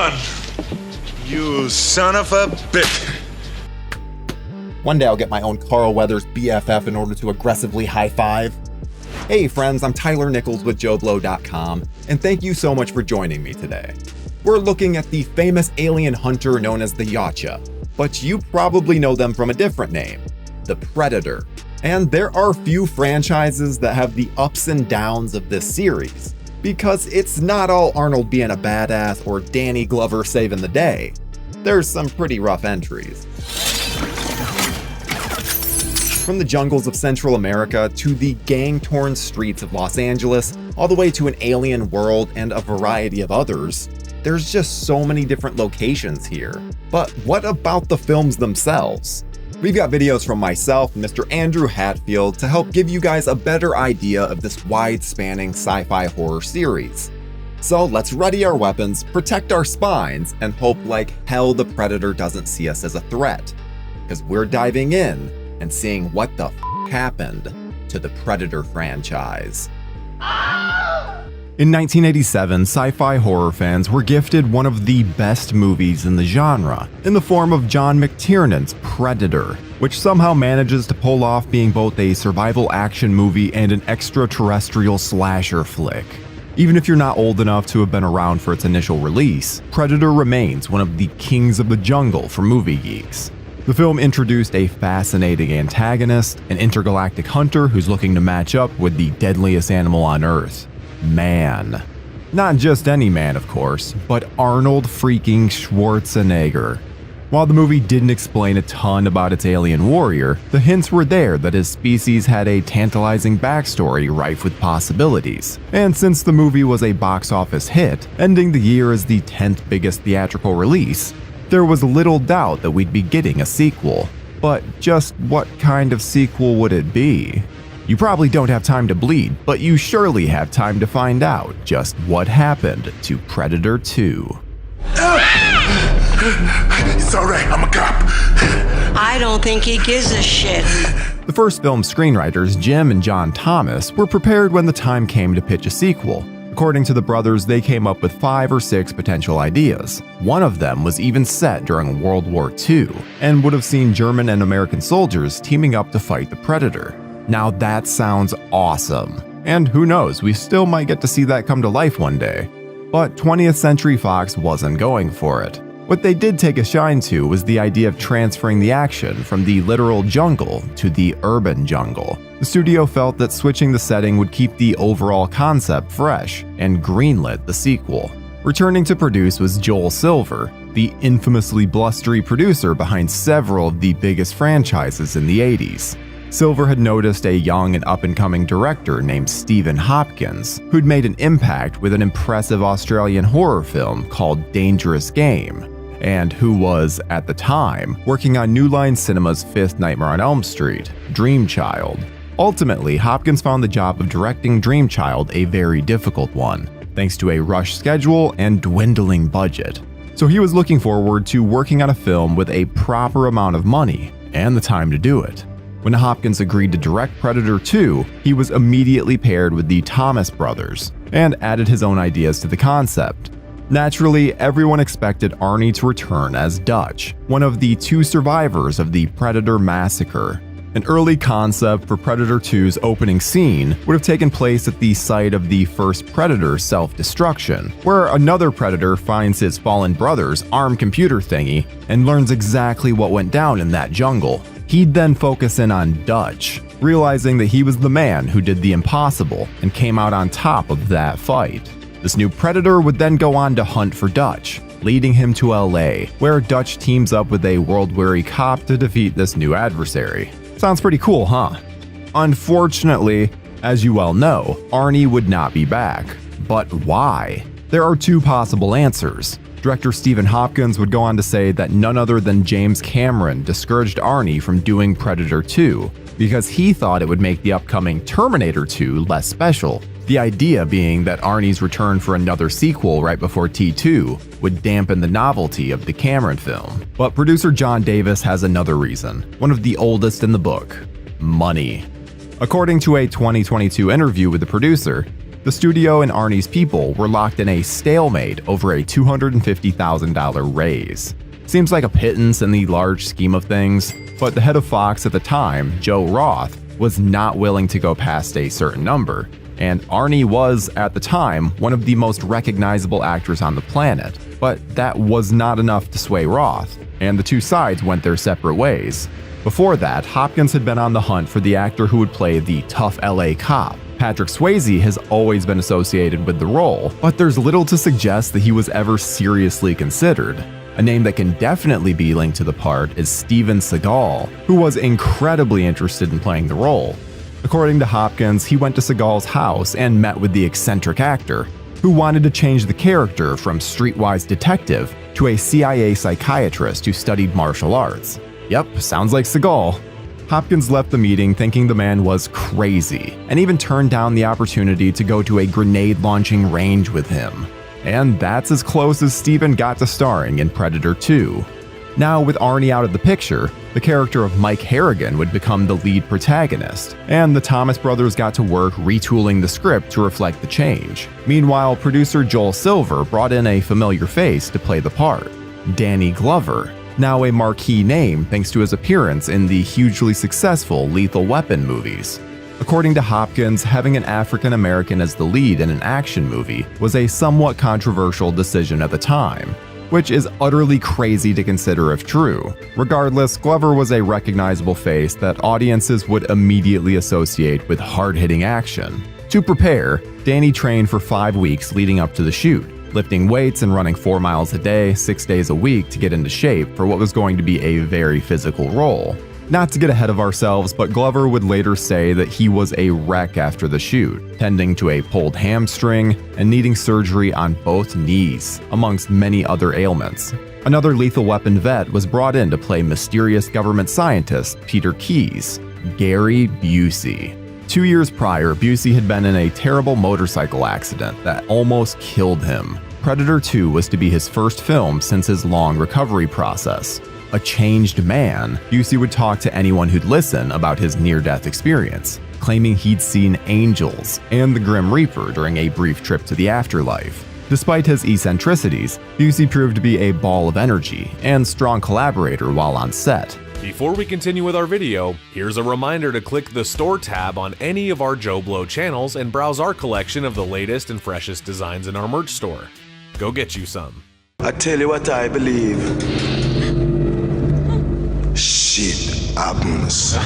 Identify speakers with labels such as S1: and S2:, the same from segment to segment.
S1: on! You son of a bitch!
S2: One day I'll get my own Carl Weathers BFF in order to aggressively high-five. Hey friends, I'm Tyler Nichols with JoBlo.com, and thank you so much for joining me today. We're looking at the famous alien hunter known as the Yacha, but you probably know them from a different name, the Predator. And there are few franchises that have the ups and downs of this series, because it's not all Arnold being a badass or Danny Glover saving the day. There's some pretty rough entries. From the jungles of Central America to the gang-torn streets of Los Angeles, all the way to an alien world and a variety of others, there's just so many different locations here. But what about the films themselves? We've got videos from myself, Mr. Andrew Hatfield, to help give you guys a better idea of this wide-spanning sci-fi horror series. So let's ready our weapons, protect our spines, and hope like hell the Predator doesn't see us as a threat. Because we're diving in and seeing what the happened to the Predator franchise. In 1987, sci-fi horror fans were gifted one of the best movies in the genre, in the form of John McTiernan's Predator, which somehow manages to pull off being both a survival action movie and an extraterrestrial slasher flick. Even if you're not old enough to have been around for its initial release, Predator remains one of the kings of the jungle for movie geeks. The film introduced a fascinating antagonist, an intergalactic hunter who's looking to match up with the deadliest animal on Earth, man. Not just any man, of course, but Arnold freaking Schwarzenegger. While the movie didn't explain a ton about its alien warrior, the hints were there that his species had a tantalizing backstory rife with possibilities. And since the movie was a box office hit, ending the year as the 10th biggest theatrical release, there was little doubt that we'd be getting a sequel. But just what kind of sequel would it be? You probably don't have time to bleed, but you surely have time to find out just what happened to Predator 2.
S1: It's alright, I'm a cop.
S3: I don't think he gives a shit.
S2: The first film's screenwriters, Jim and John Thomas, were prepared when the time came to pitch a sequel. According to the brothers, they came up with 5 or 6 potential ideas. One of them was even set during World War II, and would have seen German and American soldiers teaming up to fight the Predator. Now that sounds awesome, and who knows, we still might get to see that come to life one day. But 20th Century Fox wasn't going for it. What they did take a shine to was the idea of transferring the action from the literal jungle to the urban jungle. The studio felt that switching the setting would keep the overall concept fresh, and greenlit the sequel. Returning to produce was Joel Silver, the infamously blustery producer behind several of the biggest franchises in the 80s. Silver had noticed a young and up-and-coming director named Stephen Hopkins, who'd made an impact with an impressive Australian horror film called Dangerous Game, and who was, at the time, working on New Line Cinema's fifth Nightmare on Elm Street, Dream Child. Ultimately, Hopkins found the job of directing Dream Child a very difficult one, thanks to a rushed schedule and dwindling budget. So he was looking forward to working on a film with a proper amount of money, and the time to do it. When Hopkins agreed to direct Predator 2, he was immediately paired with the Thomas brothers, and added his own ideas to the concept. Naturally, everyone expected Arnie to return as Dutch, one of the 2 survivors of the Predator massacre. An early concept for Predator 2's opening scene would have taken place at the site of the first Predator's self-destruction, where another Predator finds his fallen brother's ARM computer thingy and learns exactly what went down in that jungle. He'd then focus in on Dutch, realizing that he was the man who did the impossible and came out on top of that fight. This new Predator would then go on to hunt for Dutch, leading him to LA, where Dutch teams up with a world-weary cop to defeat this new adversary. Sounds pretty cool, huh? Unfortunately, as you well know, Arnie would not be back. But why? There are 2 possible answers. Director Stephen Hopkins would go on to say that none other than James Cameron discouraged Arnie from doing Predator 2 because he thought it would make the upcoming Terminator 2 less special. The idea being that Arnie's return for another sequel right before T2 would dampen the novelty of the Cameron film. But producer John Davis has another reason, one of the oldest in the book: money. According to a 2022 interview with the producer, The studio and Arnie's people were locked in a stalemate over a $250,000 raise. Seems like a pittance in the large scheme of things, but the head of Fox at the time, Joe Roth, was not willing to go past a certain number, and Arnie was, at the time, one of the most recognizable actors on the planet, but that was not enough to sway Roth, and the two sides went their separate ways. Before that, Hopkins had been on the hunt for the actor who would play the tough LA cop. Patrick Swayze has always been associated with the role, but there's little to suggest that he was ever seriously considered. A name that can definitely be linked to the part is Steven Seagal, who was incredibly interested in playing the role. According to Hopkins, he went to Seagal's house and met with the eccentric actor, who wanted to change the character from streetwise detective to a CIA psychiatrist who studied martial arts. Yep, sounds like Seagal. Hopkins left the meeting thinking the man was crazy, and even turned down the opportunity to go to a grenade launching range with him. And that's as close as Steven got to starring in Predator 2. Now, with Arnie out of the picture, the character of Mike Harrigan would become the lead protagonist, and the Thomas brothers got to work retooling the script to reflect the change. Meanwhile, producer Joel Silver brought in a familiar face to play the part, Danny Glover, now a marquee name thanks to his appearance in the hugely successful Lethal Weapon movies. According to Hopkins, having an African American as the lead in an action movie was a somewhat controversial decision at the time, which is utterly crazy to consider if true. Regardless, Glover was a recognizable face that audiences would immediately associate with hard-hitting action. To prepare, Danny trained for 5 weeks leading up to the shoot, lifting weights and running 4 miles a day, 6 days a week to get into shape for what was going to be a very physical role. Not to get ahead of ourselves, but Glover would later say that he was a wreck after the shoot, tending to a pulled hamstring and needing surgery on both knees, amongst many other ailments. Another Lethal Weapon vet was brought in to play mysterious government scientist Peter Keyes, Gary Busey. 2 years prior, Busey had been in a terrible motorcycle accident that almost killed him. Predator 2 was to be his first film since his long recovery process. A changed man, Busey would talk to anyone who'd listen about his near-death experience, claiming he'd seen angels and the Grim Reaper during a brief trip to the afterlife. Despite his eccentricities, Busey proved to be a ball of energy and strong collaborator while on set.
S4: Before we continue with our video, here's a reminder to click the Store tab on any of our JoBlo channels and browse our collection of the latest and freshest designs in our merch store. Go get you some.
S5: I tell you what I believe. Shit happens.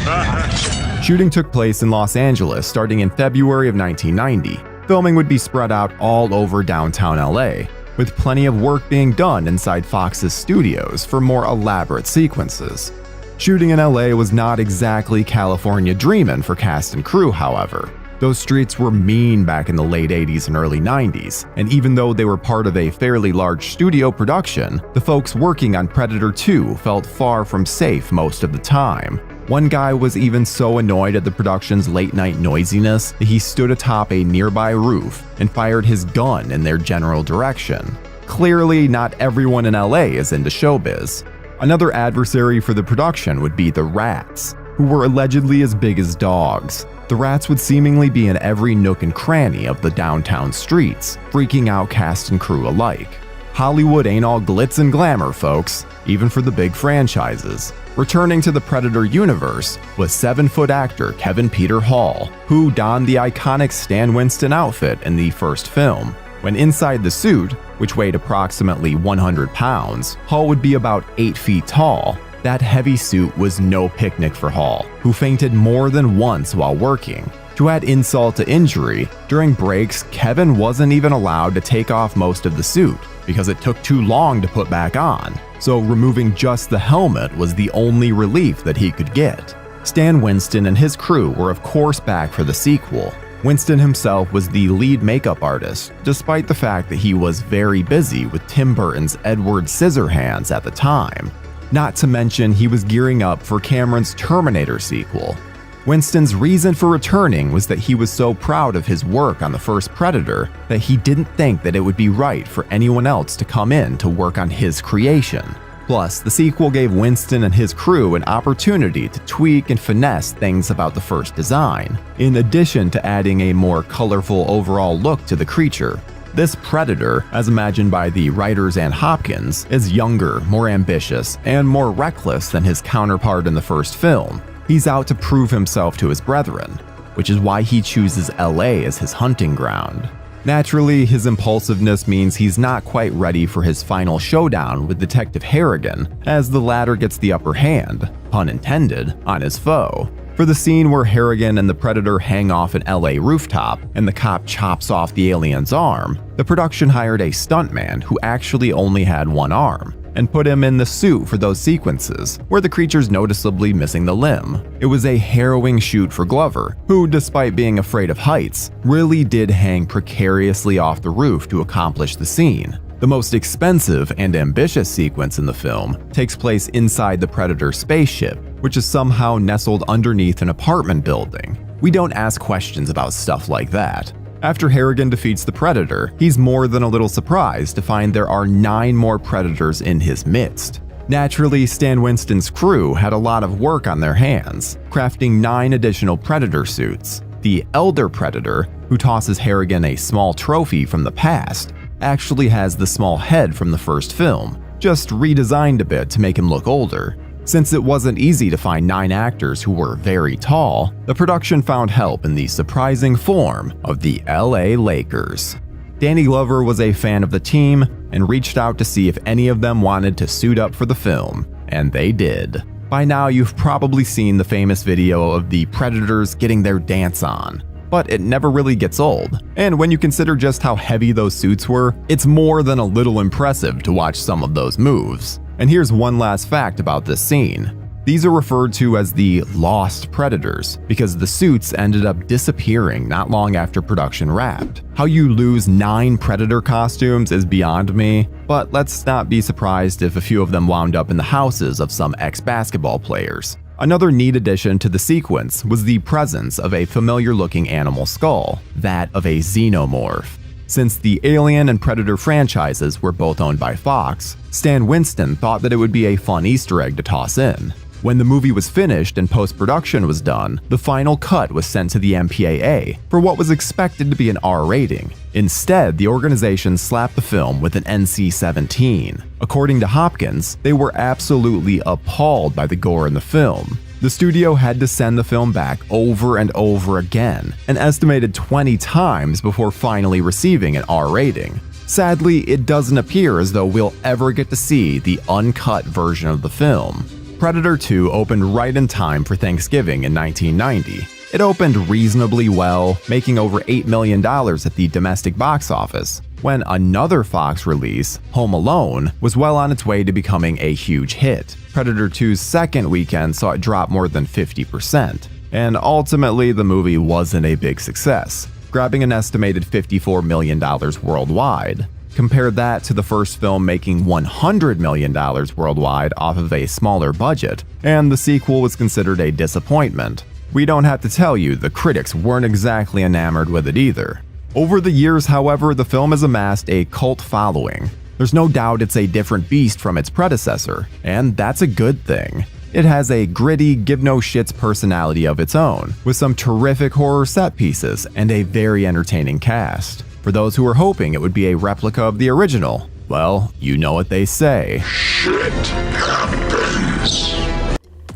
S2: Shooting took place in Los Angeles starting in February of 1990. Filming would be spread out all over downtown LA, with plenty of work being done inside Fox's studios for more elaborate sequences. Shooting in LA was not exactly California dreamin' for cast and crew, however. Those streets were mean back in the late 80s and early 90s, and even though they were part of a fairly large studio production, the folks working on Predator 2 felt far from safe most of the time. One guy was even so annoyed at the production's late-night noisiness that he stood atop a nearby roof and fired his gun in their general direction. Clearly, not everyone in LA is into showbiz. Another adversary for the production would be the rats, who were allegedly as big as dogs. The rats would seemingly be in every nook and cranny of the downtown streets, freaking out cast and crew alike. Hollywood ain't all glitz and glamour, folks, even for the big franchises. Returning to the Predator universe was 7-foot actor Kevin Peter Hall, who donned the iconic Stan Winston outfit in the first film. When inside the suit, which weighed approximately 100 pounds, Hall would be about 8 feet tall. That heavy suit was no picnic for Hall, who fainted more than once while working. To add insult to injury, during breaks, Kevin wasn't even allowed to take off most of the suit because it took too long to put back on, so removing just the helmet was the only relief that he could get. Stan Winston and his crew were of course back for the sequel. Winston himself was the lead makeup artist, despite the fact that he was very busy with Tim Burton's Edward Scissorhands at the time. Not to mention, he was gearing up for Cameron's Terminator sequel. Winston's reason for returning was that he was so proud of his work on the first Predator that he didn't think that it would be right for anyone else to come in to work on his creation. Plus, the sequel gave Winston and his crew an opportunity to tweak and finesse things about the first design, in addition to adding a more colorful overall look to the creature. This Predator, as imagined by the writers and Hopkins, is younger, more ambitious, and more reckless than his counterpart in the first film. He's out to prove himself to his brethren, which is why he chooses LA as his hunting ground. Naturally, his impulsiveness means he's not quite ready for his final showdown with Detective Harrigan, as the latter gets the upper hand, pun intended, on his foe. For the scene where Harrigan and the Predator hang off an LA rooftop and the cop chops off the alien's arm, the production hired a stuntman who actually only had one arm, and put him in the suit for those sequences, where the creature's noticeably missing the limb. It was a harrowing shoot for Glover, who, despite being afraid of heights, really did hang precariously off the roof to accomplish the scene. The most expensive and ambitious sequence in the film takes place inside the Predator spaceship, which is somehow nestled underneath an apartment building. We don't ask questions about stuff like that. After Harrigan defeats the Predator, he's more than a little surprised to find there are 9 more Predators in his midst. Naturally, Stan Winston's crew had a lot of work on their hands, crafting 9 additional Predator suits. The Elder Predator, who tosses Harrigan a small trophy from the past, actually has the small head from the first film, just redesigned a bit to make him look older. Since it wasn't easy to find 9 actors who were very tall, the production found help in the surprising form of the LA Lakers. Danny Glover was a fan of the team and reached out to see if any of them wanted to suit up for the film, and they did. By now, you've probably seen the famous video of the Predators getting their dance on, but it never really gets old. And when you consider just how heavy those suits were, it's more than a little impressive to watch some of those moves. And here's one last fact about this scene. These are referred to as the Lost Predators because the suits ended up disappearing not long after production wrapped. How you lose 9 Predator costumes is beyond me, but let's not be surprised if a few of them wound up in the houses of some ex-basketball players. Another neat addition to the sequence was the presence of a familiar-looking animal skull, that of a xenomorph. Since the Alien and Predator franchises were both owned by Fox, Stan Winston thought that it would be a fun Easter egg to toss in. When the movie was finished and post-production was done, the final cut was sent to the MPAA for what was expected to be an R rating. Instead, the organization slapped the film with an NC-17. According to Hopkins, they were absolutely appalled by the gore in the film. The studio had to send the film back over and over again, an estimated 20 times before finally receiving an R rating. Sadly, it doesn't appear as though we'll ever get to see the uncut version of the film. Predator 2 opened right in time for Thanksgiving in 1990. It opened reasonably well, making over $8 million at the domestic box office, when another Fox release, Home Alone, was well on its way to becoming a huge hit. Predator 2's second weekend saw it drop more than 50%, and ultimately the movie wasn't a big success, grabbing an estimated $54 million worldwide. Compare that to the first film making $100 million worldwide off of a smaller budget, and the sequel was considered a disappointment. We don't have to tell you the critics weren't exactly enamored with it either. Over the years, however, the film has amassed a cult following. There's no doubt it's a different beast from its predecessor, and that's a good thing. It has a gritty, give-no-shits personality of its own, with some terrific horror set pieces and a very entertaining cast. For those who were hoping it would be a replica of the original, well, you know what they say.
S5: Shit happens.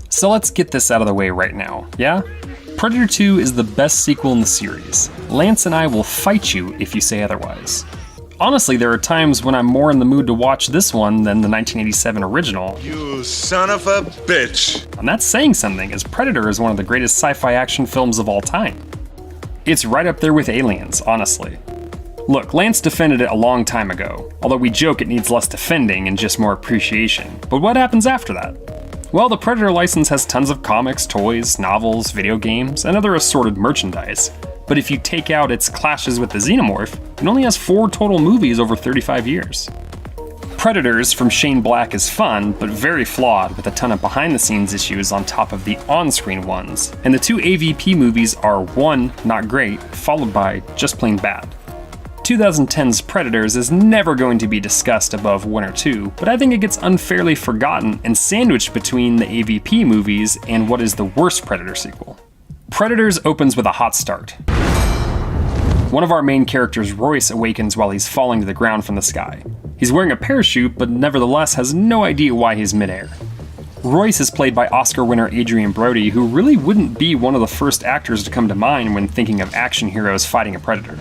S6: So let's get this out of the way right now, yeah? Predator 2 is the best sequel in the series. Lance and I will fight you if you say otherwise. Honestly, there are times when I'm more in the mood to watch this one than the 1987 original.
S1: You son of a bitch.
S6: And that's saying something, as Predator is one of the greatest sci-fi action films of all time. It's right up there with Aliens, honestly. Look, Lance defended it a long time ago, although we joke it needs less defending and just more appreciation. But what happens after that? Well, the Predator license has tons of comics, toys, novels, video games, and other assorted merchandise. But if you take out its clashes with the Xenomorph, it only has 4 total movies over 35 years. Predators from Shane Black is fun, but very flawed, with a ton of behind-the-scenes issues on top of the on-screen ones. And the 2 AVP movies are 1, not great, followed by just plain bad. 2010's Predators is never going to be discussed above 1 or 2, but I think it gets unfairly forgotten and sandwiched between the AVP movies and what is the worst Predator sequel. Predators opens with a hot start. One of our main characters, Royce, awakens while he's falling to the ground from the sky. He's wearing a parachute, but nevertheless has no idea why he's midair. Royce is played by Oscar winner Adrien Brody, who really wouldn't be one of the first actors to come to mind when thinking of action heroes fighting a predator.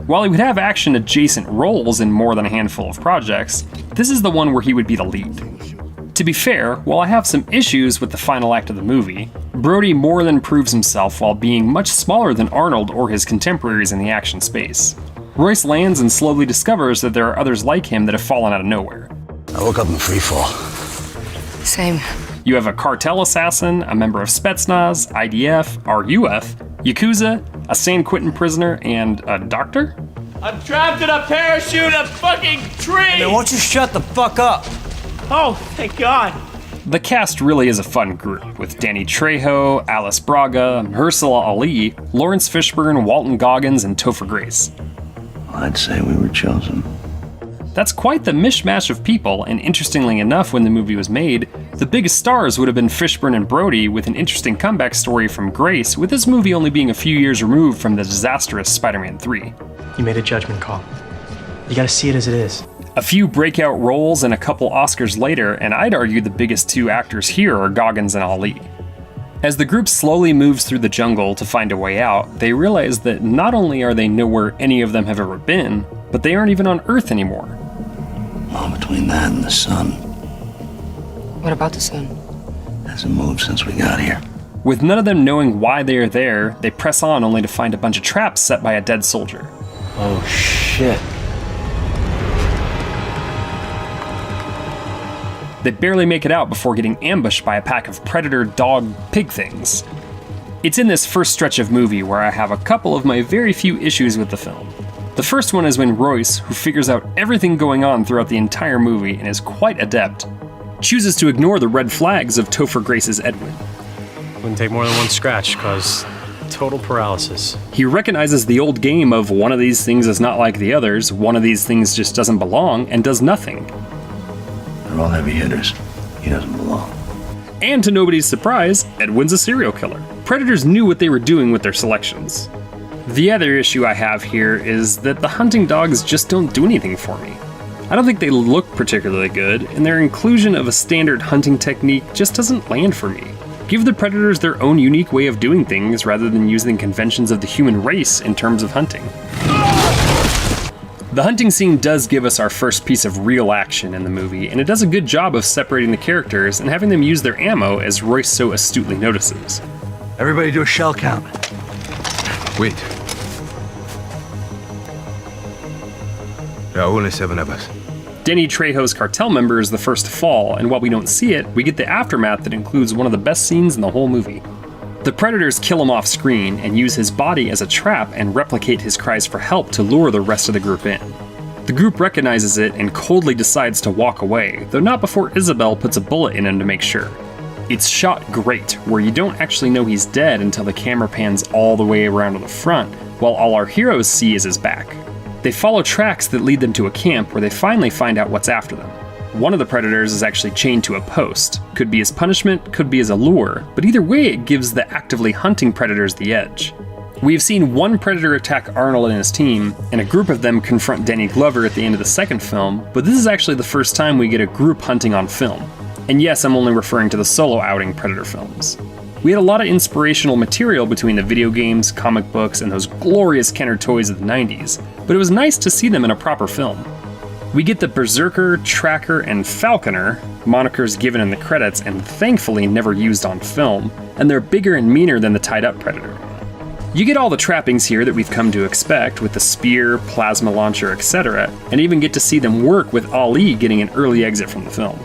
S6: While he would have action-adjacent roles in more than a handful of projects, this is the one where he would be the lead. To be fair, while I have some issues with the final act of the movie, Brody more than proves himself while being much smaller than Arnold or his contemporaries in the action space. Royce lands and slowly discovers that there are others like him that have fallen out of nowhere.
S7: I woke up in free fall.
S3: Same.
S6: You have a cartel assassin, a member of Spetsnaz, IDF, RUF, Yakuza, a San Quentin prisoner, and a doctor?
S8: I'm trapped in a parachute, a fucking tree!
S7: Then won't you shut the fuck up?
S8: Oh, thank God.
S6: The cast really is a fun group, with Danny Trejo, Alice Braga, Mahershala Ali, Lawrence Fishburne, Walton Goggins, and Topher Grace.
S7: I'd say we were chosen.
S6: That's quite the mishmash of people, and interestingly enough, when the movie was made, the biggest stars would have been Fishburne and Brody, with an interesting comeback story from Grace, with this movie only being a few years removed from the disastrous Spider-Man 3.
S9: You made a judgment call. You gotta see it as it is.
S6: A few breakout roles and a couple Oscars later, and I'd argue the biggest two actors here are Goggins and Ali. As the group slowly moves through the jungle to find a way out, they realize that not only are they nowhere any of them have ever been, but they aren't even on Earth anymore.
S7: Well, between that and the sun,
S3: What about the sun?
S7: hasn't moved since we got here.
S6: With none of them knowing why they are there, they press on only to find a bunch of traps set by a dead soldier.
S7: Oh shit.
S6: They barely make it out before getting ambushed by a pack of predator dog pig things. It's in this first stretch of movie where I have a couple of my very few issues with the film. The first one is when Royce, who figures out everything going on throughout the entire movie and is quite adept, chooses to ignore the red flags of Topher Grace's Edwin.
S9: Wouldn't take more than one scratch, cause total paralysis.
S6: He recognizes the old game of one of these things is not like the others, one of these things just doesn't belong, and does nothing.
S7: They're all heavy hitters. He doesn't belong.
S6: And to nobody's surprise, Edwin's a serial killer. Predators knew what they were doing with their selections. The other issue I have here is that the hunting dogs just don't do anything for me. I don't think they look particularly good, and their inclusion of a standard hunting technique just doesn't land for me. Give the predators their own unique way of doing things rather than using conventions of the human race in terms of hunting. The hunting scene does give us our first piece of real action in the movie, and it does a good job of separating the characters and having them use their ammo, as Royce so astutely notices.
S7: Everybody do a shell count.
S1: Wait. There are only 7 of us.
S6: Danny Trejo's cartel member is the first to fall, and while we don't see it, we get the aftermath that includes one of the best scenes in the whole movie. The predators kill him off screen and use his body as a trap and replicate his cries for help to lure the rest of the group in. The group recognizes it and coldly decides to walk away, though not before Isabel puts a bullet in him to make sure. It's shot great, where you don't actually know he's dead until the camera pans all the way around to the front, while all our heroes see is his back. They follow tracks that lead them to a camp where they finally find out what's after them. One of the predators is actually chained to a post. Could be as punishment, could be as a lure, but either way it gives the actively hunting predators the edge. We've seen one predator attack Arnold and his team, and a group of them confront Danny Glover at the end of the second film, but this is actually the first time we get a group hunting on film. And yes, I'm only referring to the solo outing Predator films. We had a lot of inspirational material between the video games, comic books, and those glorious Kenner toys of the 90s, but it was nice to see them in a proper film. We get the Berserker, Tracker, and Falconer, monikers given in the credits and thankfully never used on film, and they're bigger and meaner than the tied-up Predator. You get all the trappings here that we've come to expect, with the spear, plasma launcher, etc., and even get to see them work with Ali getting an early exit from the film.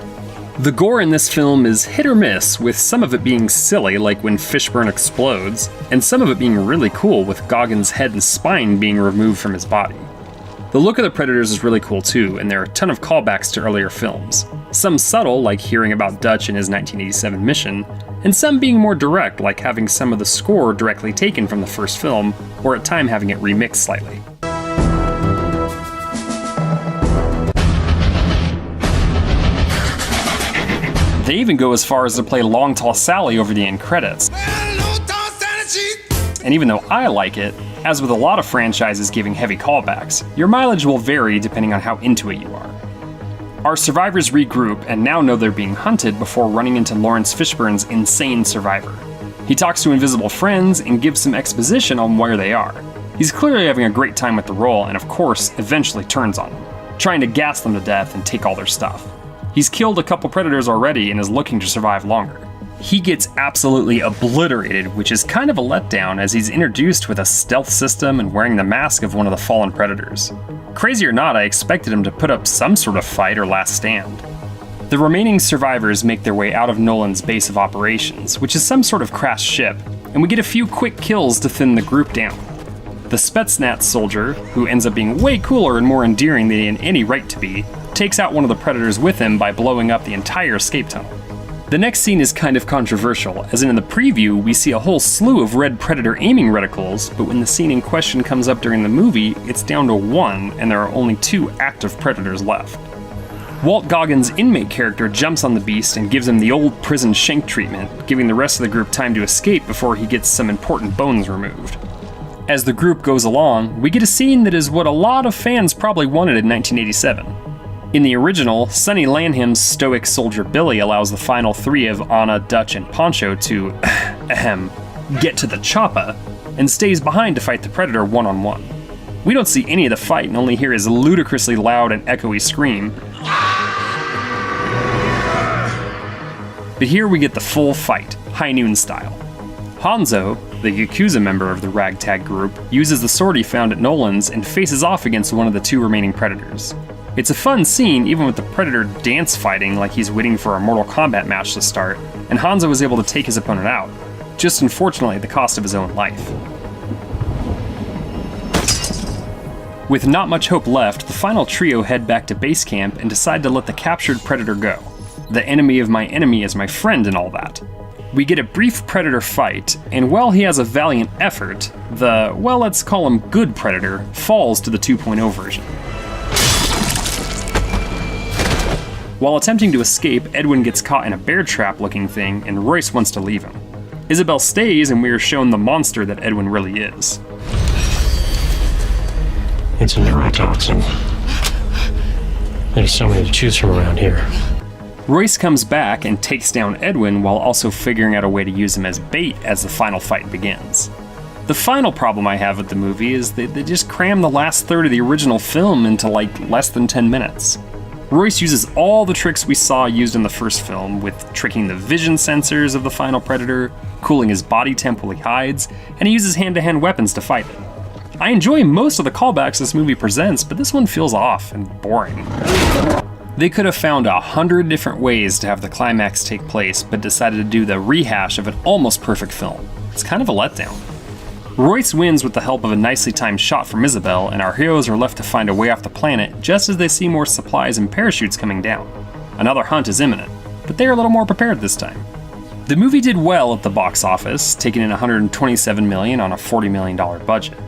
S6: The gore in this film is hit or miss, with some of it being silly, like when Fishburne explodes, and some of it being really cool, with Goggins' head and spine being removed from his body. The look of the Predators is really cool too, and there are a ton of callbacks to earlier films. Some subtle, like hearing about Dutch in his 1987 mission, and some being more direct, like having some of the score directly taken from the first film, or at time having it remixed slightly. They even go as far as to play Long Tall Sally over the end credits. And even though I like it, as with a lot of franchises giving heavy callbacks, your mileage will vary depending on how into it you are. Our survivors regroup and now know they're being hunted before running into Lawrence Fishburne's insane survivor. He talks to invisible friends and gives some exposition on where they are. He's clearly having a great time with the role and of course eventually turns on them, trying to gas them to death and take all their stuff. He's killed a couple predators already and is looking to survive longer. He gets absolutely obliterated, which is kind of a letdown as he's introduced with a stealth system and wearing the mask of one of the fallen predators. Crazy or not, I expected him to put up some sort of fight or last stand. The remaining survivors make their way out of Nolan's base of operations, which is some sort of crashed ship, and we get a few quick kills to thin the group down. The Spetsnaz soldier, who ends up being way cooler and more endearing than he had any right to be, takes out one of the predators with him by blowing up the entire escape tunnel. The next scene is kind of controversial, as in the preview we see a whole slew of red predator aiming reticles, but when the scene in question comes up during the movie, it's down to 1 and there are only 2 active predators left. Walt Goggins' inmate character jumps on the beast and gives him the old prison shank treatment, giving the rest of the group time to escape before he gets some important bones removed. As the group goes along, we get a scene that is what a lot of fans probably wanted in 1987. In the original, Sonny Landham's stoic soldier Billy allows the final 3 of Anna, Dutch, and Poncho to, get to the choppa, and stays behind to fight the Predator one-on-one. We don't see any of the fight and only hear his ludicrously loud and echoey scream. But here we get the full fight, High Noon style. Hanzo, the Yakuza member of the ragtag group, uses the sword he found at Nolan's and faces off against one of the 2 remaining Predators. It's a fun scene, even with the Predator dance fighting like he's waiting for a Mortal Kombat match to start, and Hanzo was able to take his opponent out, just unfortunately at the cost of his own life. With not much hope left, the final trio head back to base camp and decide to let the captured Predator go. The enemy of my enemy is my friend and all that. We get a brief Predator fight, and while he has a valiant effort, the, well, let's call him good Predator, falls to the 2.0 version. While attempting to escape, Edwin gets caught in a bear trap looking thing, and Royce wants to leave him. Isabel stays, and we are shown the monster that Edwin really is.
S9: It's a neurotoxin. There's so many to choose from around here.
S6: Royce comes back and takes down Edwin while also figuring out a way to use him as bait as the final fight begins. The final problem I have with the movie is that they just cram the last third of the original film into less than 10 minutes. Royce uses all the tricks we saw used in the first film, with tricking the vision sensors of the final Predator, cooling his body temp while he hides, and he uses hand-to-hand weapons to fight it. I enjoy most of the callbacks this movie presents, but this one feels off and boring. They could have found 100 different ways to have the climax take place, but decided to do the rehash of an almost perfect film. It's kind of a letdown. Royce wins with the help of a nicely timed shot from Isabel, and our heroes are left to find a way off the planet just as they see more supplies and parachutes coming down. Another hunt is imminent, but they are a little more prepared this time. The movie did well at the box office, taking in $127 million on a $40 million budget.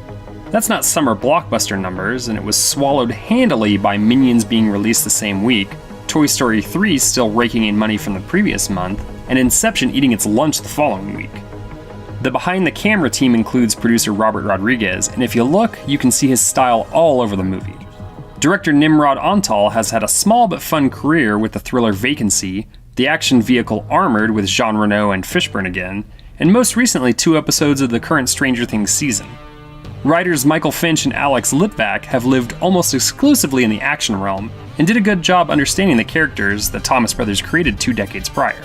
S6: That's not summer blockbuster numbers, and it was swallowed handily by Minions being released the same week, Toy Story 3 still raking in money from the previous month, and Inception eating its lunch the following week. The behind-the-camera team includes producer Robert Rodriguez, and if you look, you can see his style all over the movie. Director Nimrod Antal has had a small but fun career with the thriller Vacancy, the action vehicle Armored with Jean Reno and Fishburne again, and most recently 2 episodes of the current Stranger Things season. Writers Michael Finch and Alex Litvak have lived almost exclusively in the action realm, and did a good job understanding the characters that Thomas Brothers created 2 decades prior.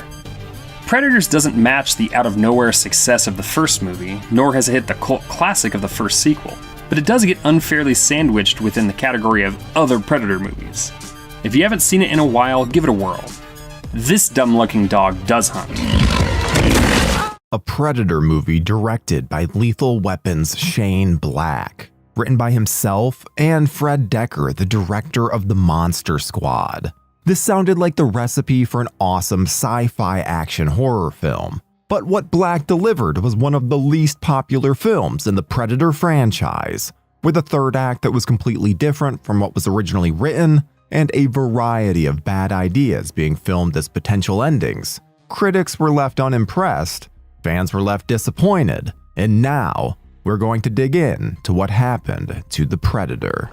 S6: Predators doesn't match the out-of-nowhere success of the first movie, nor has it hit the cult classic of the first sequel, but it does get unfairly sandwiched within the category of other Predator movies. If you haven't seen it in a while, give it a whirl. This dumb-looking dog does hunt.
S2: A Predator movie directed by Lethal Weapon's Shane Black, written by himself and Fred Decker, the director of The Monster Squad. This sounded like the recipe for an awesome sci-fi action horror film, but what Black delivered was one of the least popular films in the Predator franchise, with a third act that was completely different from what was originally written, and a variety of bad ideas being filmed as potential endings. Critics were left unimpressed, fans were left disappointed, and now we're going to dig in to what happened to the Predator.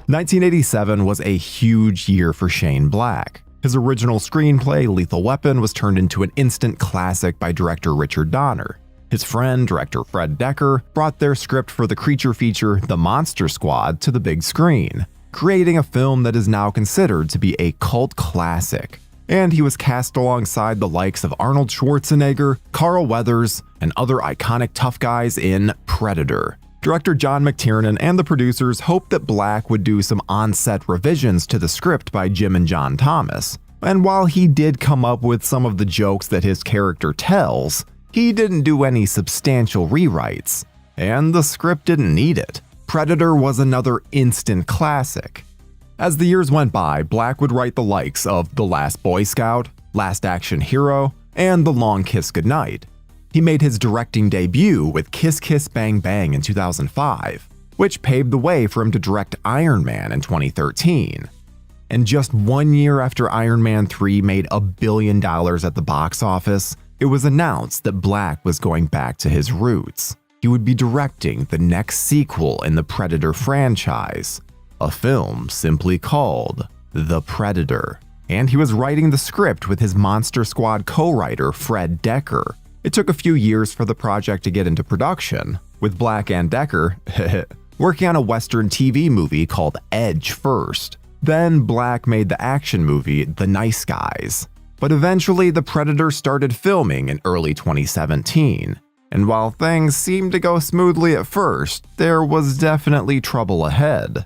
S2: "1987 was a huge year for Shane Black. His original screenplay, Lethal Weapon, was turned into an instant classic by director Richard Donner. His friend, director Fred Dekker, brought their script for the creature feature The Monster Squad to the big screen, creating a film that is now considered to be a cult classic. And he was cast alongside the likes of Arnold Schwarzenegger, Carl Weathers, and other iconic tough guys in Predator. Director John McTiernan and the producers hoped that Black would do some on-set revisions to the script by Jim and John Thomas. And while he did come up with some of the jokes that his character tells, he didn't do any substantial rewrites. And the script didn't need it. Predator was another instant classic. As the years went by, Black would write the likes of The Last Boy Scout, Last Action Hero, and The Long Kiss Goodnight. He made his directing debut with Kiss Kiss Bang Bang in 2005, which paved the way for him to direct Iron Man in 2013. And just 1 year after Iron Man 3 made $1 billion at the box office, it was announced that Black was going back to his roots. He would be directing the next sequel in the Predator franchise, a film simply called The Predator. And he was writing the script with his Monster Squad co-writer Fred Dekker. It took a few years for the project to get into production, with Black and Dekker working on a Western TV movie called Edge first. Then Black made the action movie The Nice Guys. But eventually the Predator started filming in early 2017. And while things seemed to go smoothly at first, there was definitely trouble ahead.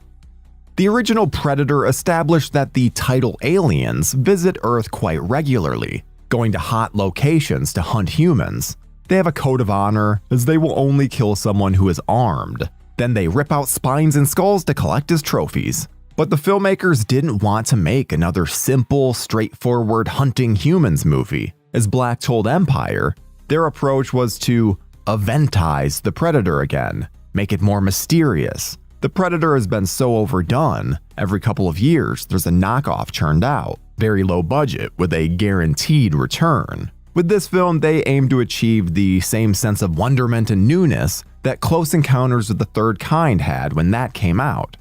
S2: The original Predator established that the title aliens visit Earth quite regularly, going to hot locations to hunt humans. They have a code of honor, as they will only kill someone who is armed. Then they rip out spines and skulls to collect as trophies. But the filmmakers didn't want to make another simple, straightforward hunting humans movie. As Black told Empire, their approach was to eventize the Predator again, make it more mysterious. The Predator has been so overdone, every couple of years there's a knockoff churned out, very low budget with a guaranteed return. With this film, they aim to achieve the same sense of wonderment and newness that Close Encounters of the Third Kind had when that came out.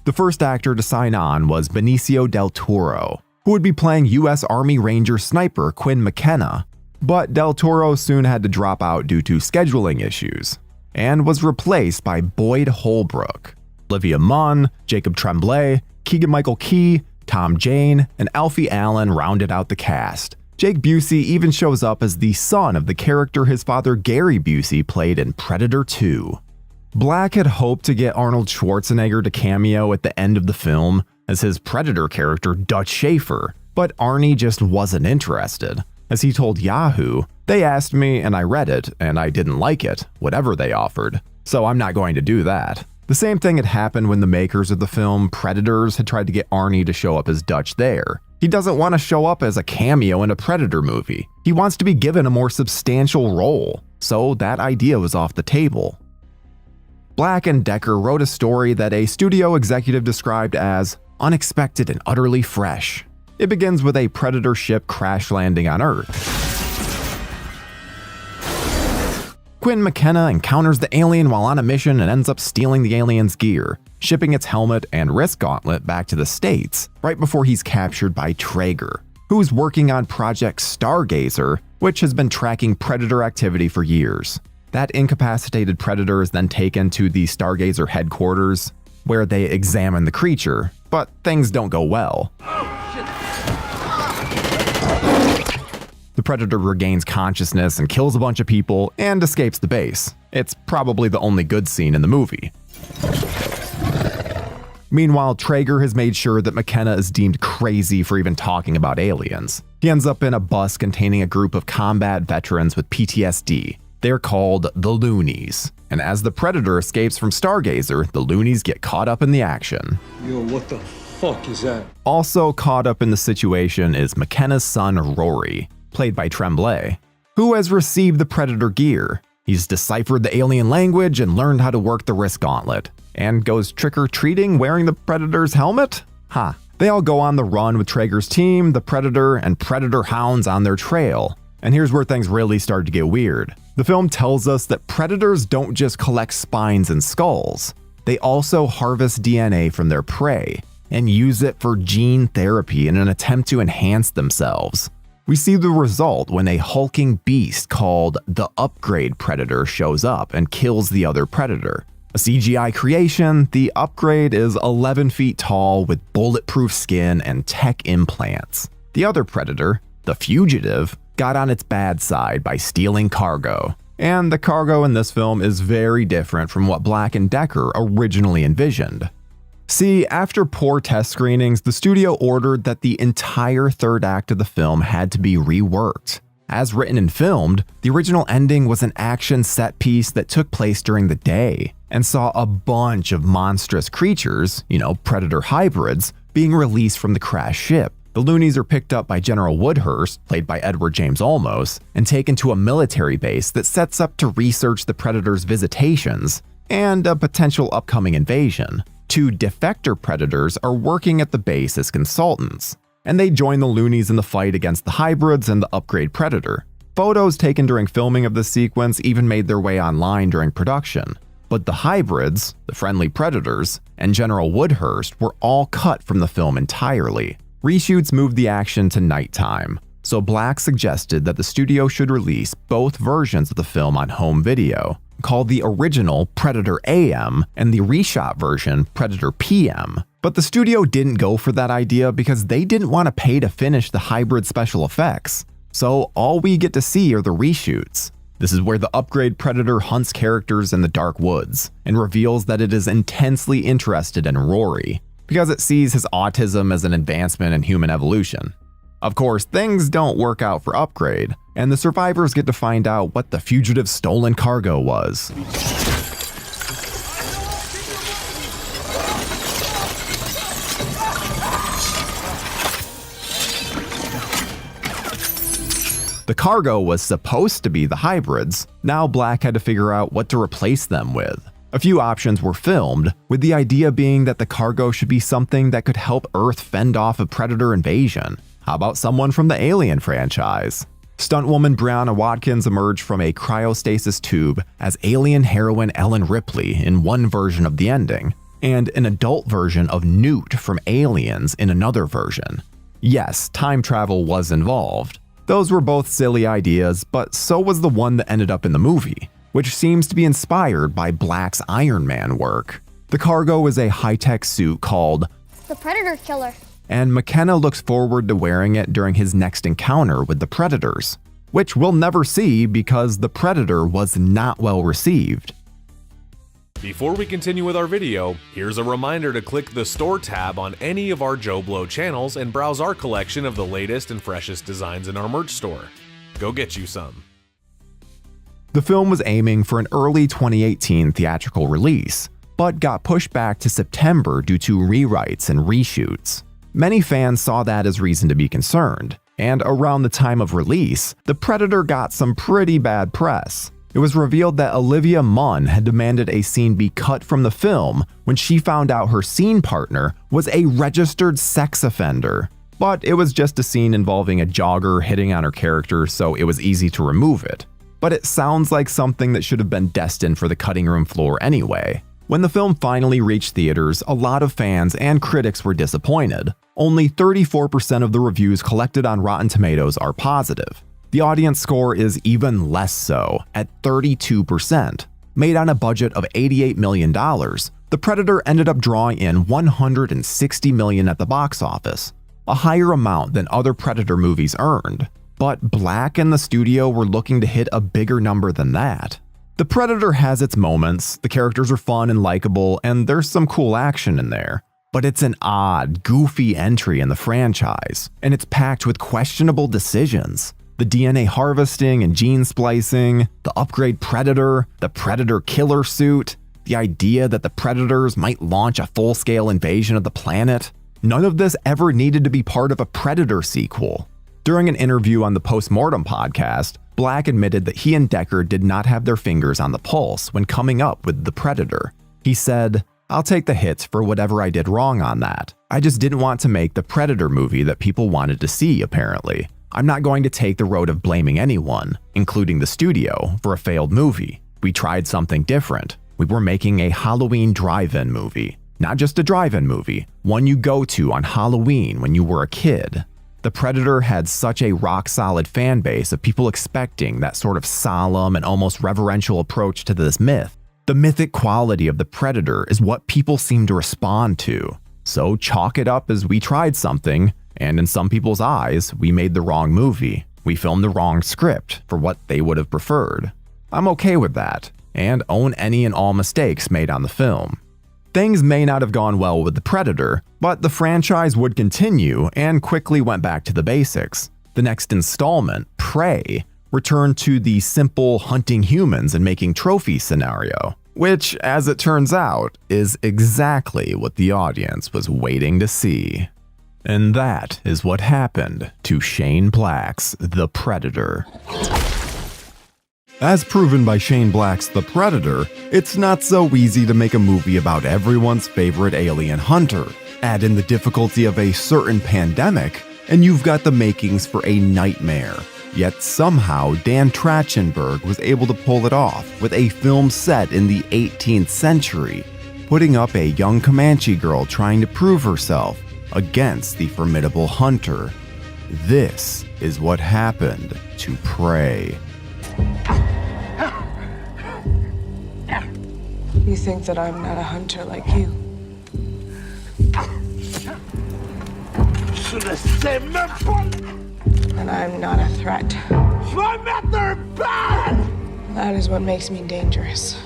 S2: The first actor to sign on was Benicio del Toro, who would be playing U.S. Army Ranger sniper Quinn McKenna, but Del Toro soon had to drop out due to scheduling issues, and was replaced by Boyd Holbrook. Olivia Munn, Jacob Tremblay, Keegan-Michael Key, Tom Jane, and Alfie Allen rounded out the cast. Jake Busey even shows up as the son of the character his father Gary Busey played in Predator 2. Black had hoped to get Arnold Schwarzenegger to cameo at the end of the film as his Predator character Dutch Schaefer, but Arnie just wasn't interested. As he told Yahoo, "They asked me and I read it and I didn't like it, whatever they offered, so I'm not going to do that." The same thing had happened when the makers of the film Predators had tried to get Arnie to show up as Dutch there. He doesn't want to show up as a cameo in a Predator movie. He wants to be given a more substantial role, so that idea was off the table. Black and Dekker wrote a story that a studio executive described as unexpected and utterly fresh. It begins with a Predator ship crash landing on Earth. Quinn McKenna encounters the alien while on a mission and ends up stealing the alien's gear, shipping its helmet and wrist gauntlet back to the States right before he's captured by Traeger, who's working on Project Stargazer, which has been tracking Predator activity for years. That incapacitated Predator is then taken to the Stargazer headquarters, where they examine the creature, but things don't go well. The Predator regains consciousness and kills a bunch of people and escapes the base. It's probably the only good scene in the movie. Meanwhile, Traeger has made sure that McKenna is deemed crazy for even talking about aliens. He ends up in a bus containing a group of combat veterans with PTSD. They're called the Loonies. And as the Predator escapes from Stargazer, the Loonies get caught up in the action.
S10: Yo, what the fuck is that?
S2: Also caught up in the situation is McKenna's son Rory, played by Tremblay, who has received the Predator gear. He's deciphered the alien language and learned how to work the wrist gauntlet, and goes trick-or-treating wearing the Predator's helmet? Ha. They all go on the run with Traeger's team, the Predator, and Predator hounds on their trail. And here's where things really start to get weird. The film tells us that predators don't just collect spines and skulls. They also harvest DNA from their prey and use it for gene therapy in an attempt to enhance themselves. We see the result when a hulking beast called the Upgrade Predator shows up and kills the other predator. A CGI creation, the Upgrade is 11 feet tall with bulletproof skin and tech implants. The other predator, the Fugitive, got on its bad side by stealing cargo. And the cargo in this film is very different from what Black & Decker originally envisioned. See, after poor test screenings, the studio ordered that the entire third act of the film had to be reworked. As written and filmed, the original ending was an action set piece that took place during the day and saw a bunch of monstrous creatures, predator hybrids, being released from the crashed ship. The loonies are picked up by General Woodhurst, played by Edward James Olmos, and taken to a military base that sets up to research the predator's visitations and a potential upcoming invasion. 2 defector predators are working at the base as consultants, and they join the loonies in the fight against the hybrids and the Upgrade Predator. Photos taken during filming of this sequence even made their way online during production, but the hybrids, the friendly predators, and General Woodhurst were all cut from the film entirely. Reshoots moved the action to nighttime, so Black suggested that the studio should release both versions of the film on home video, called the original Predator AM and the reshot version Predator PM. But the studio didn't go for that idea because they didn't want to pay to finish the hybrid special effects. So all we get to see are the reshoots. This is where the Upgrade Predator hunts characters in the dark woods and reveals that it is intensely interested in Rory because it sees his autism as an advancement in human evolution. Of course, things don't work out for Upgrade, and the survivors get to find out what the fugitive's stolen cargo was. The cargo was supposed to be the hybrids. Now Black had to figure out what to replace them with. A few options were filmed, with the idea being that the cargo should be something that could help Earth fend off a predator invasion. How about someone from the Alien franchise? Stuntwoman Brianna Watkins emerged from a cryostasis tube as alien heroine Ellen Ripley in one version of the ending, and an adult version of Newt from Aliens in another version. Yes, time travel was involved. Those were both silly ideas, but so was the one that ended up in the movie, which seems to be inspired by Black's Iron Man work. The cargo is a high-tech suit called
S11: the Predator Killer,
S2: and McKenna looks forward to wearing it during his next encounter with the Predators, which we'll never see because the Predator was not well received.
S4: Before we continue with our video, here's a reminder to click the Store tab on any of our JoBlo channels and browse our collection of the latest and freshest designs in our merch store. Go get you some.
S2: The film was aiming for an early 2018 theatrical release, but got pushed back to September due to rewrites and reshoots. Many fans saw that as reason to be concerned, and around the time of release, The Predator got some pretty bad press. It was revealed that Olivia Munn had demanded a scene be cut from the film when she found out her scene partner was a registered sex offender. But it was just a scene involving a jogger hitting on her character, so it was easy to remove it. But it sounds like something that should have been destined for the cutting room floor anyway. When the film finally reached theaters, a lot of fans and critics were disappointed. Only 34% of the reviews collected on Rotten Tomatoes are positive. The audience score is even less so, at 32%. Made on a budget of $88 million, The Predator ended up drawing in $160 million at the box office, a higher amount than other Predator movies earned. But Black and the studio were looking to hit a bigger number than that. The Predator has its moments, the characters are fun and likable, and there's some cool action in there. But it's an odd, goofy entry in the franchise, and it's packed with questionable decisions. The DNA harvesting and gene splicing, the Upgrade Predator, the Predator killer suit, the idea that the Predators might launch a full-scale invasion of the planet. None of this ever needed to be part of a Predator sequel. During an interview on the Postmortem podcast, Black admitted that he and Deckard did not have their fingers on the pulse when coming up with The Predator. He said, "I'll take the hits for whatever I did wrong on that. I just didn't want to make the Predator movie that people wanted to see, apparently. I'm not going to take the road of blaming anyone, including the studio, for a failed movie. We tried something different. We were making a Halloween drive-in movie. Not just a drive-in movie, one you go to on Halloween when you were a kid." The Predator had such a rock-solid fan base of people expecting that sort of solemn and almost reverential approach to this myth. The mythic quality of the Predator is what people seem to respond to. So chalk it up as we tried something, and in some people's eyes, we made the wrong movie. We filmed the wrong script for what they would have preferred. I'm okay with that, and own any and all mistakes made on the film. Things may not have gone well with The Predator, but the franchise would continue and quickly went back to the basics. The next installment, Prey, returned to the simple hunting humans and making trophies scenario, which, as it turns out, is exactly what the audience was waiting to see. And that is what happened to Shane Black's The Predator. As proven by Shane Black's The Predator, it's not so easy to make a movie about everyone's favorite alien hunter. Add in the difficulty of a certain pandemic, and you've got the makings for a nightmare. Yet somehow Dan Trachtenberg was able to pull it off with a film set in the 18th century, putting up a young Comanche girl trying to prove herself against the formidable hunter. This is what happened to Prey.
S3: You think that I'm not a hunter like you? And I'm not a threat. That is what makes me dangerous.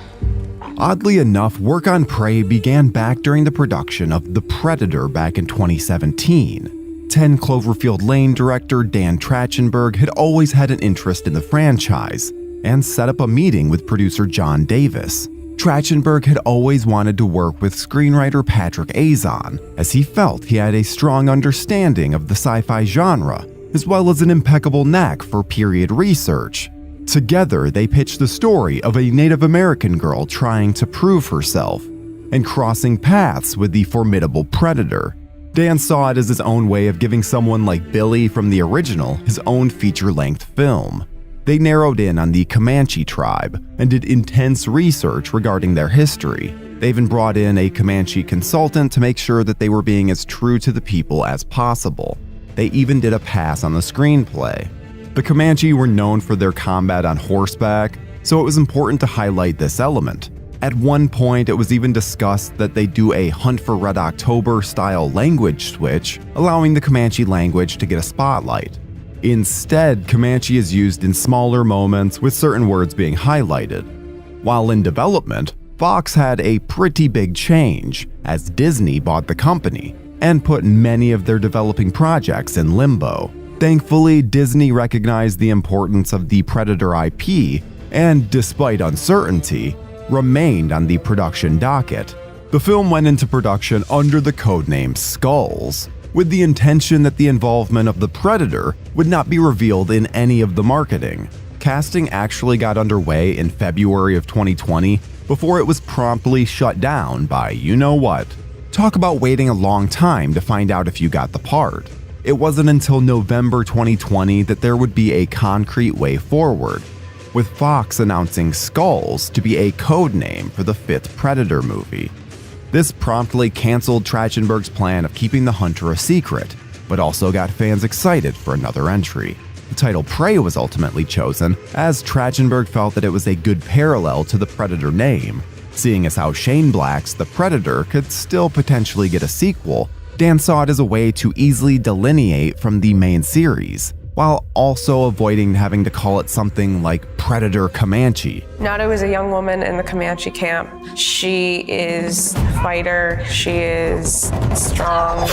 S2: Oddly enough, work on Prey began back during the production of The Predator back in 2017. 10 Cloverfield Lane director Dan Trachtenberg had always had an interest in the franchise and set up a meeting with producer John Davis. Trachtenberg had always wanted to work with screenwriter Patrick Azon, as he felt he had a strong understanding of the sci-fi genre, as well as an impeccable knack for period research. Together, they pitched the story of a Native American girl trying to prove herself and crossing paths with the formidable Predator. Dan saw it as his own way of giving someone like Billy from the original his own feature-length film. They narrowed in on the Comanche tribe and did intense research regarding their history. They even brought in a Comanche consultant to make sure that they were being as true to the people as possible. They even did a pass on the screenplay. The Comanche were known for their combat on horseback, so it was important to highlight this element. At one point, it was even discussed that they do a Hunt for Red October style language switch, allowing the Comanche language to get a spotlight. Instead, Comanche is used in smaller moments with certain words being highlighted. While in development, Fox had a pretty big change as Disney bought the company and put many of their developing projects in limbo. Thankfully, Disney recognized the importance of the Predator IP and, despite uncertainty, remained on the production docket. The film went into production under the codename Skulls, with the intention that the involvement of the Predator would not be revealed in any of the marketing. Casting actually got underway in February of 2020 before it was promptly shut down by you-know-what. Talk about waiting a long time to find out if you got the part. It wasn't until November 2020 that there would be a concrete way forward, with Fox announcing Skulls to be a code name for the 5th Predator movie. This promptly canceled Trachtenberg's plan of keeping the hunter a secret, but also got fans excited for another entry. The title Prey was ultimately chosen, as Trachtenberg felt that it was a good parallel to the Predator name. Seeing as how Shane Black's The Predator could still potentially get a sequel, Dan saw it as a way to easily delineate from the main series, while also avoiding having to call it something like Predator Comanche.
S11: Nada was a young woman in the Comanche camp. She is a fighter, she is strong.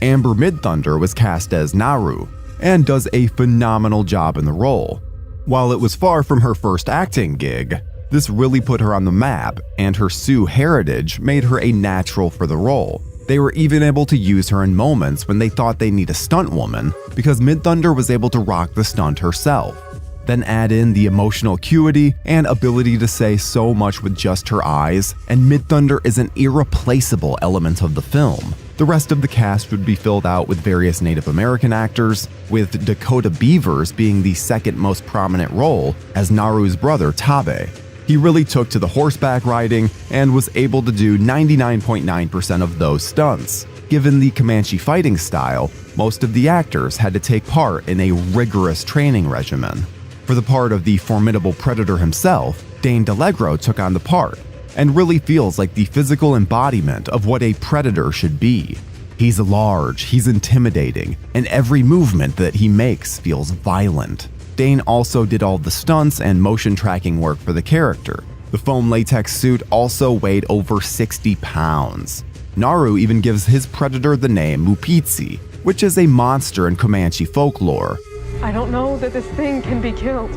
S2: Amber Midthunder was cast as Naru, and does a phenomenal job in the role. While it was far from her first acting gig, this really put her on the map, and her Sioux heritage made her a natural for the role. They were even able to use her in moments when they thought they need a stunt woman, because Midthunder was able to rock the stunt herself. Then add in the emotional acuity and ability to say so much with just her eyes, and Mid-Thunder is an irreplaceable element of the film. The rest of the cast would be filled out with various Native American actors, with Dakota Beavers being the second most prominent role as Naru's brother Tabe. He really took to the horseback riding and was able to do 99.9% of those stunts. Given the Comanche fighting style, most of the actors had to take part in a rigorous training regimen. For the part of the formidable predator himself, Dane DeLegro took on the part, and really feels like the physical embodiment of what a predator should be. He's large, he's intimidating, and every movement that he makes feels violent. Dane also did all the stunts and motion tracking work for the character. The foam latex suit also weighed over 60 pounds. Naru even gives his predator the name Mupitsi, which is a monster in Comanche folklore.
S12: I don't know that this thing can be killed.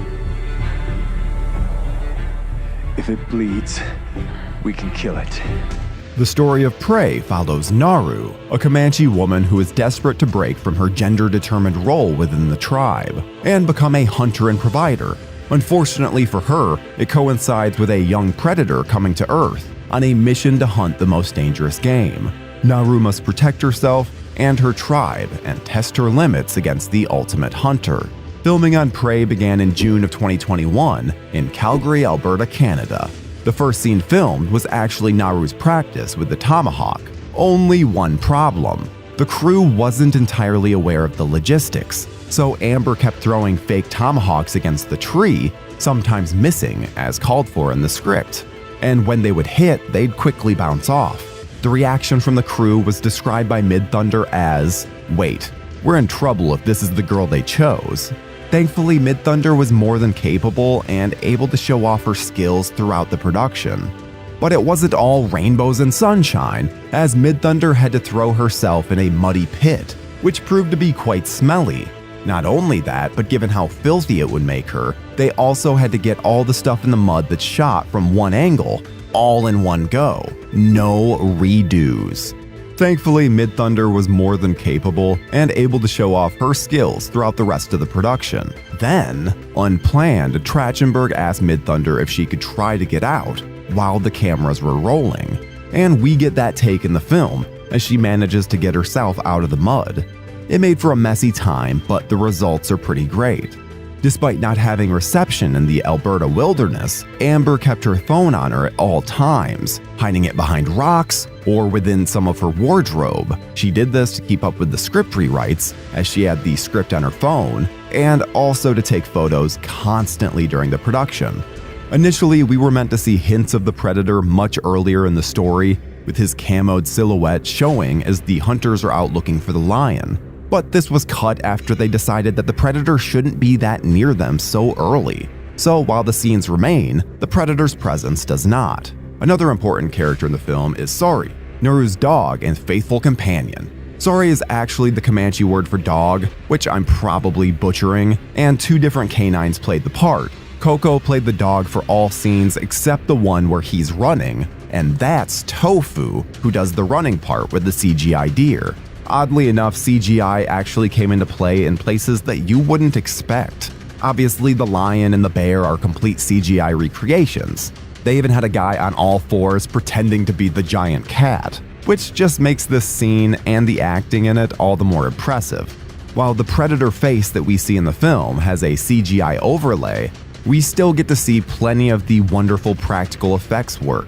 S10: If it bleeds, we can kill it.
S2: The story of Prey follows Naru, a Comanche woman who is desperate to break from her gender-determined role within the tribe and become a hunter and provider. Unfortunately for her, it coincides with a young predator coming to Earth on a mission to hunt the most dangerous game. Naru must protect herself and her tribe and test her limits against the ultimate hunter. Filming on Prey began in June of 2021 in Calgary, Alberta, Canada. The first scene filmed was actually Naru's practice with the tomahawk. Only one problem: the crew wasn't entirely aware of the logistics, so Amber kept throwing fake tomahawks against the tree, sometimes missing as called for in the script. And when they would hit, they'd quickly bounce off. The reaction from the crew was described by Mid-Thunder as, "Wait, we're in trouble if this is the girl they chose." Thankfully, Mid-Thunder was more than capable and able to show off her skills throughout the production. But it wasn't all rainbows and sunshine, as Mid-Thunder had to throw herself in a muddy pit, which proved to be quite smelly. Not only that, but given how filthy it would make her, they also had to get all the stuff in the mud that's shot from one angle, all in one go. No redos. Thankfully, Mid-Thunder was more than capable and able to show off her skills throughout the rest of the production. Then, unplanned, Trachtenberg asked Mid-Thunder if she could try to get out while the cameras were rolling. And we get that take in the film as she manages to get herself out of the mud. It made for a messy time, but the results are pretty great. Despite not having reception in the Alberta wilderness, Amber kept her phone on her at all times, hiding it behind rocks or within some of her wardrobe. She did this to keep up with the script rewrites, as she had the script on her phone, and also to take photos constantly during the production. Initially, we were meant to see hints of the predator much earlier in the story, with his camoed silhouette showing as the hunters are out looking for the lion. But this was cut after they decided that the predator shouldn't be that near them so early. So while the scenes remain, the predator's presence does not. Another important character in the film is Sari, Naru's dog and faithful companion. Sari is actually the Comanche word for dog, which I'm probably butchering, and two different canines played the part. Coco played the dog for all scenes except the one where he's running, and that's Tofu, who does the running part with the CGI deer. Oddly enough, CGI actually came into play in places that you wouldn't expect. Obviously, the lion and the bear are complete CGI recreations. They even had a guy on all fours pretending to be the giant cat, which just makes this scene and the acting in it all the more impressive. While the predator face that we see in the film has a CGI overlay, we still get to see plenty of the wonderful practical effects work.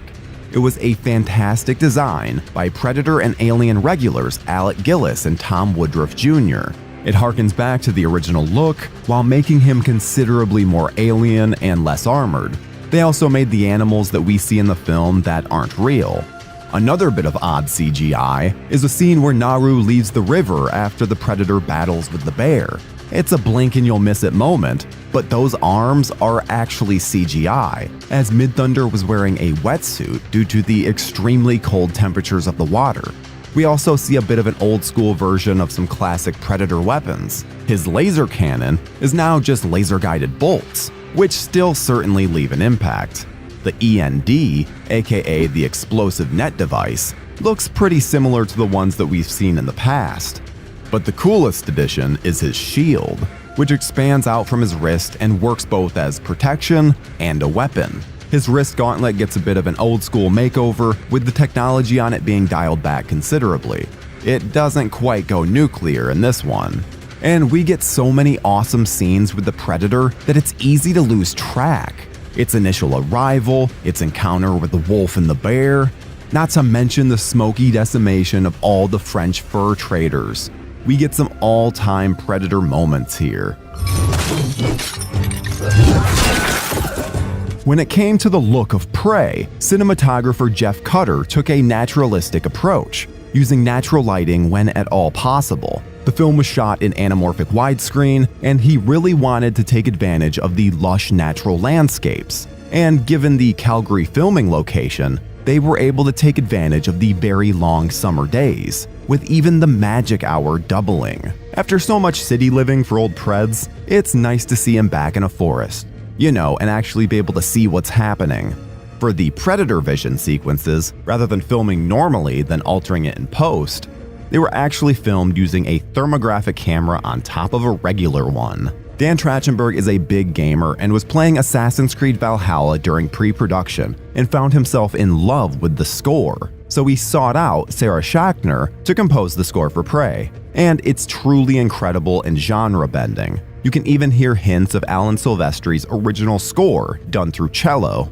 S2: It was a fantastic design by Predator and Alien regulars Alec Gillis and Tom Woodruff Jr. It harkens back to the original look while making him considerably more alien and less armored. They also made the animals that we see in the film that aren't real. Another bit of odd CGI is a scene where Naru leaves the river after the predator battles with the bear. It's a blink and you'll miss it moment, but those arms are actually CGI, as Mid-Thunder was wearing a wetsuit due to the extremely cold temperatures of the water. We also see a bit of an old school version of some classic Predator weapons. His laser cannon is now just laser-guided bolts, which still certainly leave an impact. The END, aka the explosive net device, looks pretty similar to the ones that we've seen in the past. But the coolest addition is his shield. which expands out from his wrist and works both as protection and a weapon. His wrist gauntlet gets a bit of an old school makeover, with the technology on it being dialed back considerably. It doesn't quite go nuclear in this one. And we get so many awesome scenes with the Predator that it's easy to lose track. Its initial arrival, its encounter with the wolf and the bear, not to mention the smoky decimation of all the French fur traders. We get some all-time Predator moments here. When it came to the look of Prey, cinematographer Jeff Cutter took a naturalistic approach, using natural lighting when at all possible. The film was shot in anamorphic widescreen, and he really wanted to take advantage of the lush natural landscapes. And given the Calgary filming location, they were able to take advantage of the very long summer days, with even the magic hour doubling. After so much city living for old Preds, it's nice to see him back in a forest, and actually be able to see what's happening. For the Predator vision sequences, rather than filming normally then altering it in post, they were actually filmed using a thermographic camera on top of a regular one. Dan Trachtenberg is a big gamer and was playing Assassin's Creed Valhalla during pre-production and found himself in love with the score. So he sought out Sarah Schachner to compose the score for Prey. And it's truly incredible and genre-bending. You can even hear hints of Alan Silvestri's original score done through cello.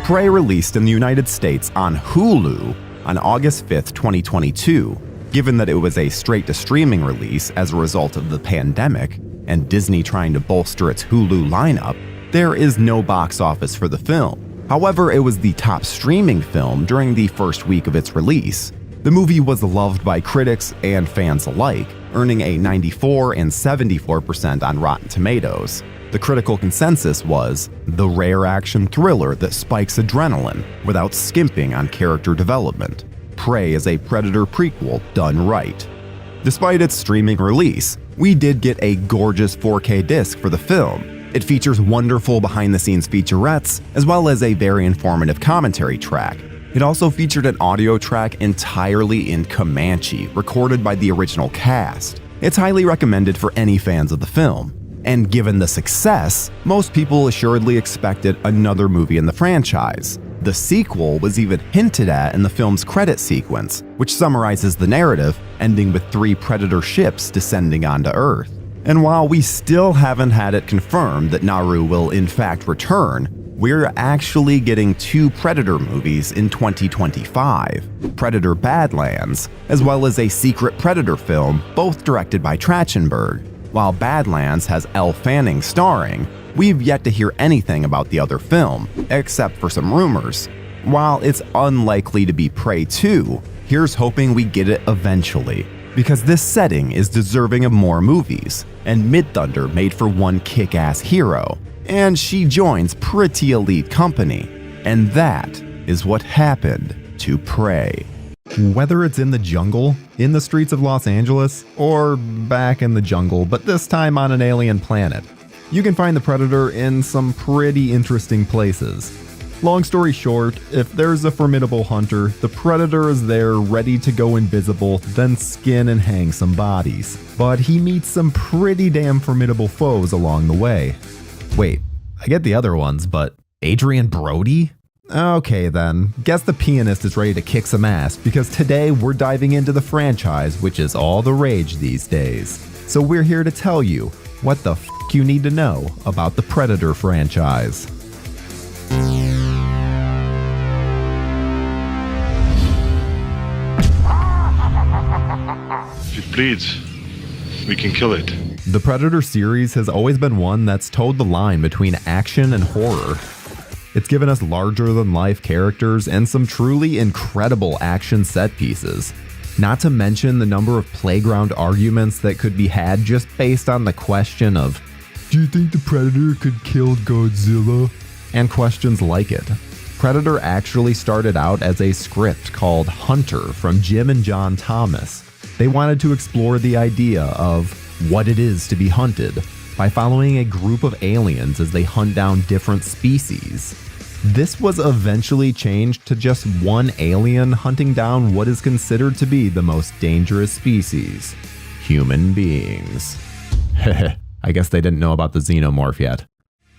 S2: Prey released in the United States on Hulu on August 5th, 2022. Given that it was a straight-to-streaming release as a result of the pandemic and Disney trying to bolster its Hulu lineup, there is no box office for the film. However, it was the top streaming film during the first week of its release. The movie was loved by critics and fans alike, earning a 94% and 74% on Rotten Tomatoes. The critical consensus was the rare action thriller that spikes adrenaline without skimping on character development. Prey is a Predator prequel done right. Despite its streaming release, we did get a gorgeous 4K disc for the film. It features wonderful behind-the-scenes featurettes, as well as a very informative commentary track. It also featured an audio track entirely in Comanche, recorded by the original cast. It's highly recommended for any fans of the film. And given the success, most people assuredly expected another movie in the franchise. The sequel was even hinted at in the film's credit sequence, which summarizes the narrative, ending with 3 Predator ships descending onto Earth. And while we still haven't had it confirmed that Naru will in fact return, we're actually getting 2 Predator movies in 2025, Predator Badlands, as well as a secret Predator film, both directed by Trachtenberg. While Badlands has Elle Fanning starring, we've yet to hear anything about the other film, except for some rumors. While it's unlikely to be Prey 2, here's hoping we get it eventually, because this setting is deserving of more movies, and Mid-Thunder made for one kick-ass hero, and she joins pretty elite company, and that is what happened to Prey. Whether it's in the jungle, in the streets of Los Angeles, or back in the jungle, but this time on an alien planet, you can find the Predator in some pretty interesting places. Long story short, if there's a formidable hunter, the Predator is there ready to go invisible, then skin and hang some bodies. But he meets some pretty damn formidable foes along the way. Wait, I get the other ones, but Adrian Brody? Okay then, guess the pianist is ready to kick some ass, because today we're diving into the franchise, which is all the rage these days. So we're here to tell you what the f*** you need to know about the Predator franchise.
S5: If it bleeds, we can kill it.
S2: The Predator series has always been one that's towed the line between action and horror. It's given us larger-than-life characters and some truly incredible action set pieces. Not to mention the number of playground arguments that could be had just based on the question of, do you think the Predator could kill Godzilla? And questions like it. Predator actually started out as a script called Hunter from Jim and John Thomas. They wanted to explore the idea of what it is to be hunted by following a group of aliens as they hunt down different species. This was eventually changed to just one alien hunting down what is considered to be the most dangerous species: human beings. I guess they didn't know about the xenomorph yet.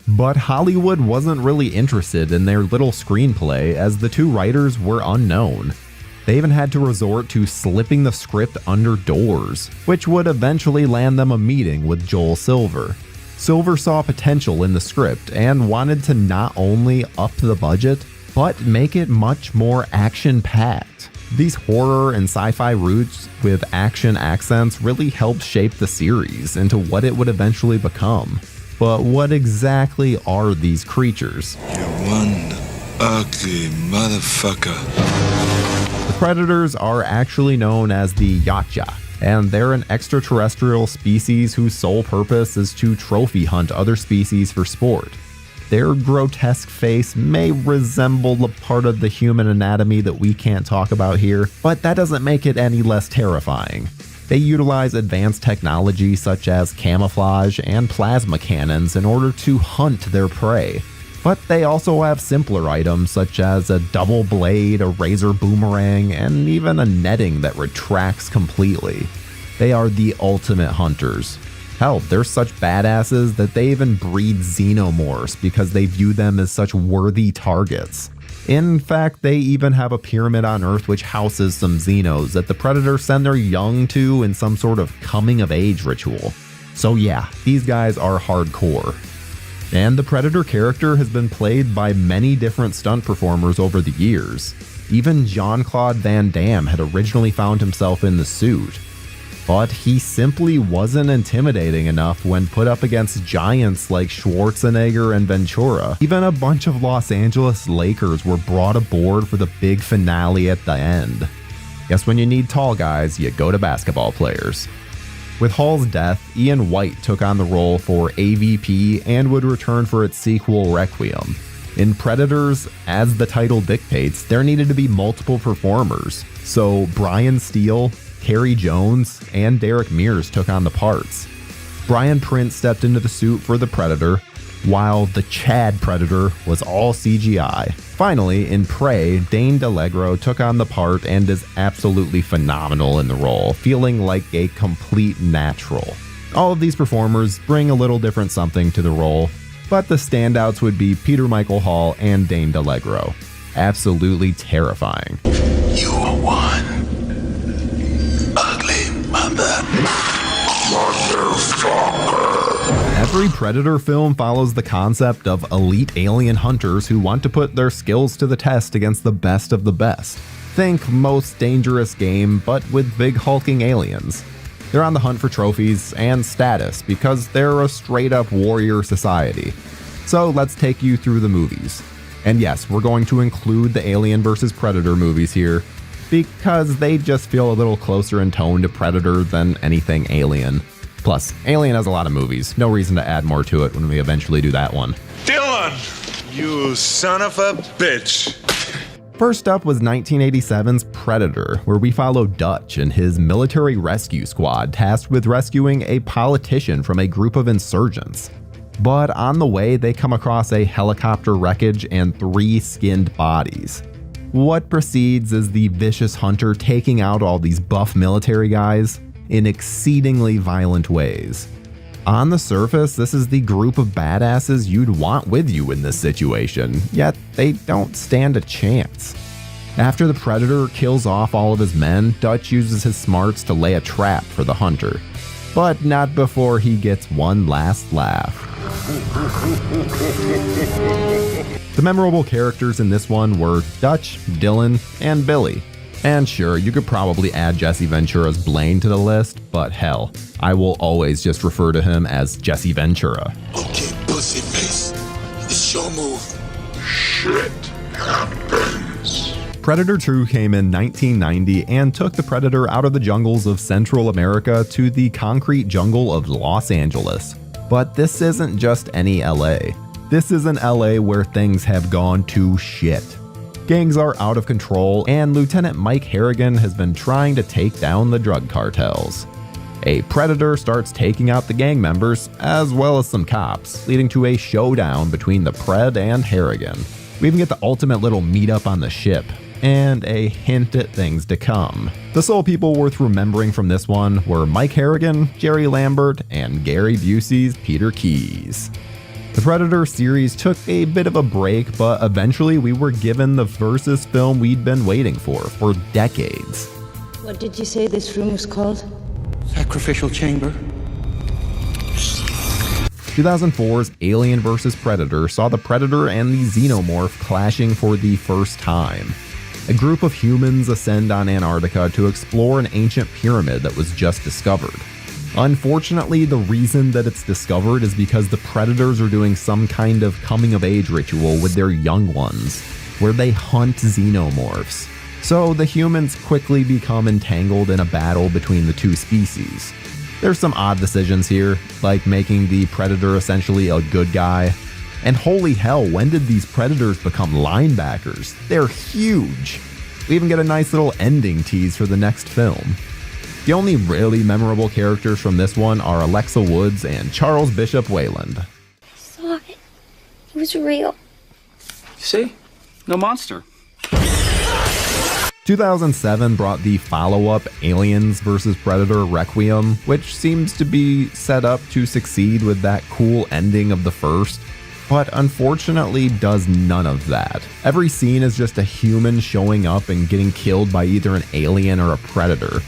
S2: But Hollywood wasn't really interested in their little screenplay, as the two writers were unknown. They even had to resort to slipping the script under doors, which would eventually land them a meeting with Joel Silver. Silver saw potential in the script and wanted to not only up the budget, but make it much more action-packed. These horror and sci-fi roots with action accents really helped shape the series into what it would eventually become. But what exactly are these creatures?
S1: You're one ugly motherfucker.
S2: The Predators are actually known as the Yacha, and they're an extraterrestrial species whose sole purpose is to trophy hunt other species for sport. Their grotesque face may resemble the part of the human anatomy that we can't talk about here, but that doesn't make it any less terrifying. They utilize advanced technology such as camouflage and plasma cannons in order to hunt their prey. But they also have simpler items such as a double blade, a razor boomerang, and even a netting that retracts completely. They are the ultimate hunters. Hell, they're such badasses that they even breed xenomorphs because they view them as such worthy targets. In fact, they even have a pyramid on Earth which houses some xenos that the Predators send their young to in some sort of coming-of-age ritual. So yeah, these guys are hardcore. And the Predator character has been played by many different stunt performers over the years. Even Jean-Claude Van Damme had originally found himself in the suit. But he simply wasn't intimidating enough when put up against giants like Schwarzenegger and Ventura. Even a bunch of Los Angeles Lakers were brought aboard for the big finale at the end. Guess when you need tall guys, you go to basketball players. With Hall's death, Ian White took on the role for AVP and would return for its sequel Requiem. In Predators, as the title dictates, there needed to be multiple performers, so Brian Steele, Carrie Jones, and Derek Mears took on the parts. Brian Prince stepped into the suit for the Predator, while the Chad Predator was all CGI. Finally, in Prey, Dane DeLegro took on the part and is absolutely phenomenal in the role, feeling like a complete natural. All of these performers bring a little different something to the role, but the standouts would be Peter Michael Hall and Dane DeLegro. Absolutely terrifying.
S1: You are one ugly motherfucker.
S2: Every Predator film follows the concept of elite alien hunters who want to put their skills to the test against the best of the best. Think Most Dangerous Game, but with big hulking aliens. They're on the hunt for trophies and status because they're a straight up warrior society. So let's take you through the movies. And yes, we're going to include the Alien vs. Predator movies here, because they just feel a little closer in tone to Predator than anything Alien. Plus, Alien has a lot of movies, no reason to add more to it when we eventually do that one.
S1: Dylan! You son of a bitch!
S2: First up was 1987's Predator, where we follow Dutch and his military rescue squad tasked with rescuing a politician from a group of insurgents. But on the way, they come across a helicopter wreckage and 3 skinned bodies. What precedes is the vicious hunter taking out all these buff military guys in exceedingly violent ways. On the surface, this is the group of badasses you'd want with you in this situation, yet they don't stand a chance. After the Predator kills off all of his men, Dutch uses his smarts to lay a trap for the hunter. But not before he gets one last laugh. The memorable characters in this one were Dutch, Dylan, and Billy. And sure, you could probably add Jesse Ventura's Blaine to the list, but hell, I will always just refer to him as Jesse Ventura.
S1: Okay, pussy face. It's your move. Shit happens.
S2: Predator 2 came in 1990 and took the Predator out of the jungles of Central America to the concrete jungle of Los Angeles. But this isn't just any LA. This is an LA where things have gone to shit. Gangs are out of control, and Lieutenant Mike Harrigan has been trying to take down the drug cartels. A Predator starts taking out the gang members, as well as some cops, leading to a showdown between the Pred and Harrigan. We even get the ultimate little meetup on the ship, and a hint at things to come. The sole people worth remembering from this one were Mike Harrigan, Jerry Lambert, and Gary Busey's Peter Keyes. The Predator series took a bit of a break, but eventually we were given the versus film we'd been waiting for decades.
S13: What did you say this room was called?
S14: Sacrificial chamber.
S2: 2004's Alien vs. Predator saw the Predator and the Xenomorph clashing for the first time. A group of humans ascend on Antarctica to explore an ancient pyramid that was just discovered. Unfortunately, the reason that it's discovered is because the Predators are doing some kind of coming-of-age ritual with their young ones, where they hunt Xenomorphs. So the humans quickly become entangled in a battle between the two species. There's some odd decisions here, like making the Predator essentially a good guy. And holy hell, when did these Predators become linebackers? They're huge! We even get a nice little ending tease for the next film. The only really memorable characters from this one are Alexa Woods and Charles Bishop Wayland.
S13: I saw it. It was real.
S14: See? No monster.
S2: 2007 brought the follow-up Aliens vs. Predator Requiem, which seems to be set up to succeed with that cool ending of the first, but unfortunately does none of that. Every scene is just a human showing up and getting killed by either an alien or a predator.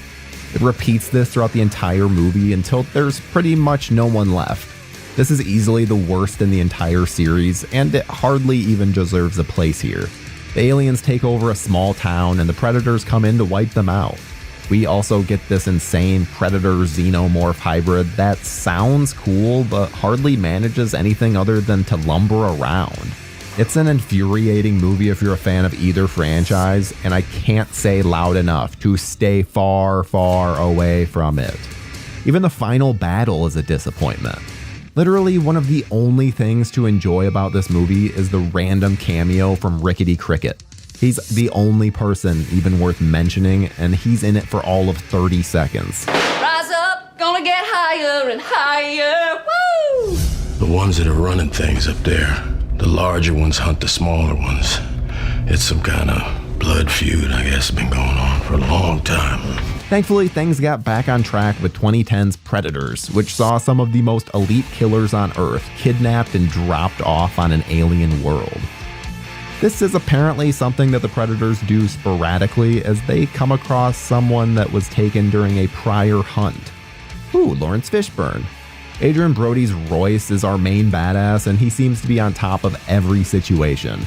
S2: It repeats this throughout the entire movie until there's pretty much no one left. This is easily the worst in the entire series, and it hardly even deserves a place here. The aliens take over a small town and the Predators come in to wipe them out. We also get this insane Predator-Xenomorph hybrid that sounds cool but hardly manages anything other than to lumber around. It's an infuriating movie if you're a fan of either franchise, and I can't say loud enough to stay far, far away from it. Even the final battle is a disappointment. Literally, one of the only things to enjoy about this movie is the random cameo from Rickety Cricket. He's the only person even worth mentioning, and he's in it for all of 30 seconds.
S8: Rise up, gonna get higher and higher, woo!
S7: The ones that are running things up there, the larger ones hunt the smaller ones. It's some kind of blood feud, I guess, been going on for a long time.
S2: Thankfully, things got back on track with 2010's Predators, which saw some of the most elite killers on Earth kidnapped and dropped off on an alien world. This is apparently something that the Predators do sporadically as they come across someone that was taken during a prior hunt. Ooh, Lawrence Fishburne. Adrian Brody's Royce is our main badass, and he seems to be on top of every situation,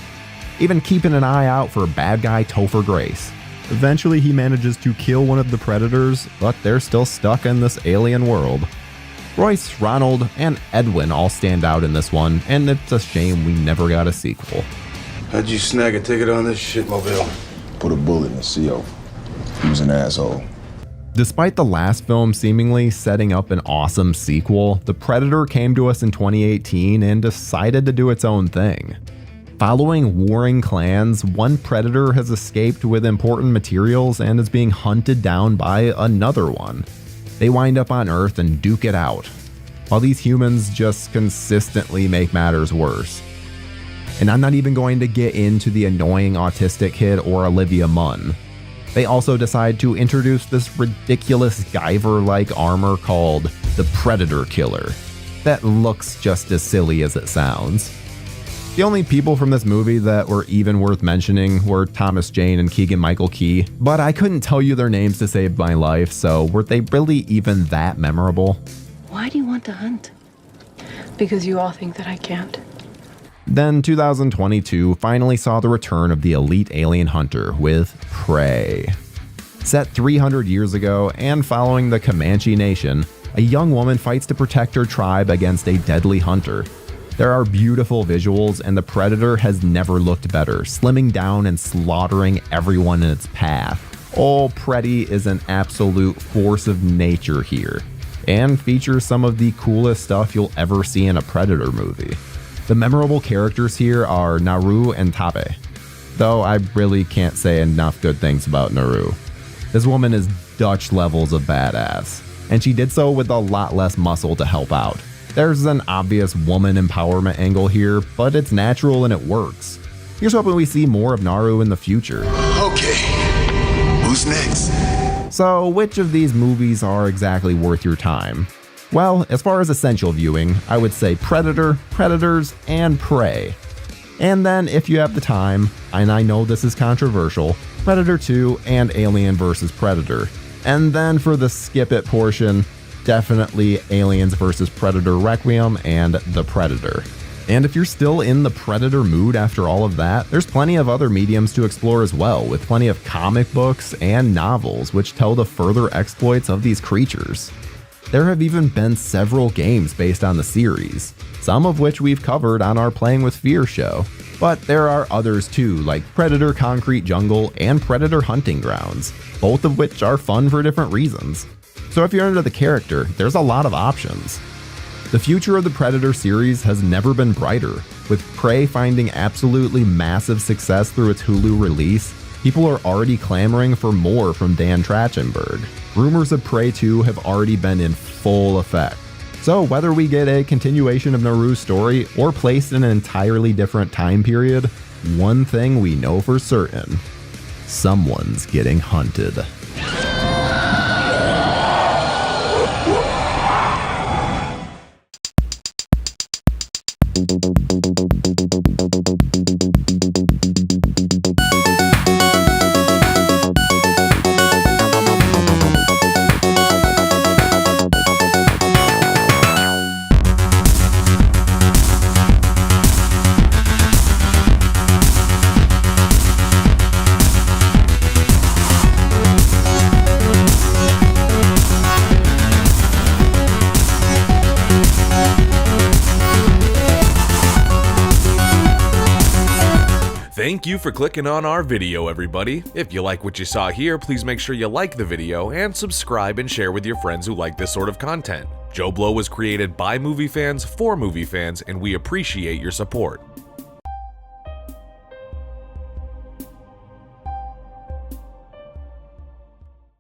S2: even keeping an eye out for bad guy Topher Grace. Eventually, he manages to kill one of the Predators, but they're still stuck in this alien world. Royce, Ronald, and Edwin all stand out in this one, and it's a shame we never got a sequel.
S15: How'd you snag a ticket on this shitmobile?
S16: Put a bullet in the CO. He was an asshole.
S2: Despite the last film seemingly setting up an awesome sequel, The Predator came to us in 2018 and decided to do its own thing. Following warring clans, one Predator has escaped with important materials and is being hunted down by another one. They wind up on Earth and duke it out, while these humans just consistently make matters worse. And I'm not even going to get into the annoying autistic kid or Olivia Munn. They also decide to introduce this ridiculous Guyver-like armor called the Predator Killer that looks just as silly as it sounds. The only people from this movie that were even worth mentioning were Thomas Jane and Keegan-Michael Key, but I couldn't tell you their names to save my life, so were they really even that memorable?
S3: Why do you want to hunt? Because you all think that I can't.
S2: Then 2022 finally saw the return of the elite alien hunter with Prey. Set 300 years ago and following the Comanche Nation, a young woman fights to protect her tribe against a deadly hunter. There are beautiful visuals, and the Predator has never looked better, slimming down and slaughtering everyone in its path. Oh, Preddy is an absolute force of nature here, and features some of the coolest stuff you'll ever see in a Predator movie. The memorable characters here are Naru and Tabe, though I really can't say enough good things about Naru. This woman is Dutch levels of badass, and she did so with a lot less muscle to help out. There's an obvious woman empowerment angle here, but it's natural and it works. Here's hoping we see more of Naru in the future.
S1: Okay, who's next?
S2: So, which of these movies are exactly worth your time? Well, as far as essential viewing, I would say Predator, Predators, and Prey. And then, if you have the time, and I know this is controversial, Predator 2 and Alien vs. Predator. And then for the skip it portion, definitely Aliens vs. Predator Requiem and The Predator. And if you're still in the Predator mood after all of that, there's plenty of other mediums to explore as well, with plenty of comic books and novels which tell the further exploits of these creatures. There have even been several games based on the series, some of which we've covered on our Playing with Fear show, but there are others too, like Predator Concrete Jungle and Predator Hunting Grounds, both of which are fun for different reasons. So if you're into the character, there's a lot of options. The future of the Predator series has never been brighter. With Prey finding absolutely massive success through its Hulu release, people are already clamoring for more from Dan Trachtenberg. Rumors of Prey 2 have already been in full effect. So whether we get a continuation of Naru's story or placed in an entirely different time period, one thing we know for certain: someone's getting hunted.
S4: Thank you for clicking on our video, everybody. If you like what you saw here, please make sure you like the video and subscribe and share with your friends who like this sort of content. JoBlo was created by movie fans for movie fans, and we appreciate your support.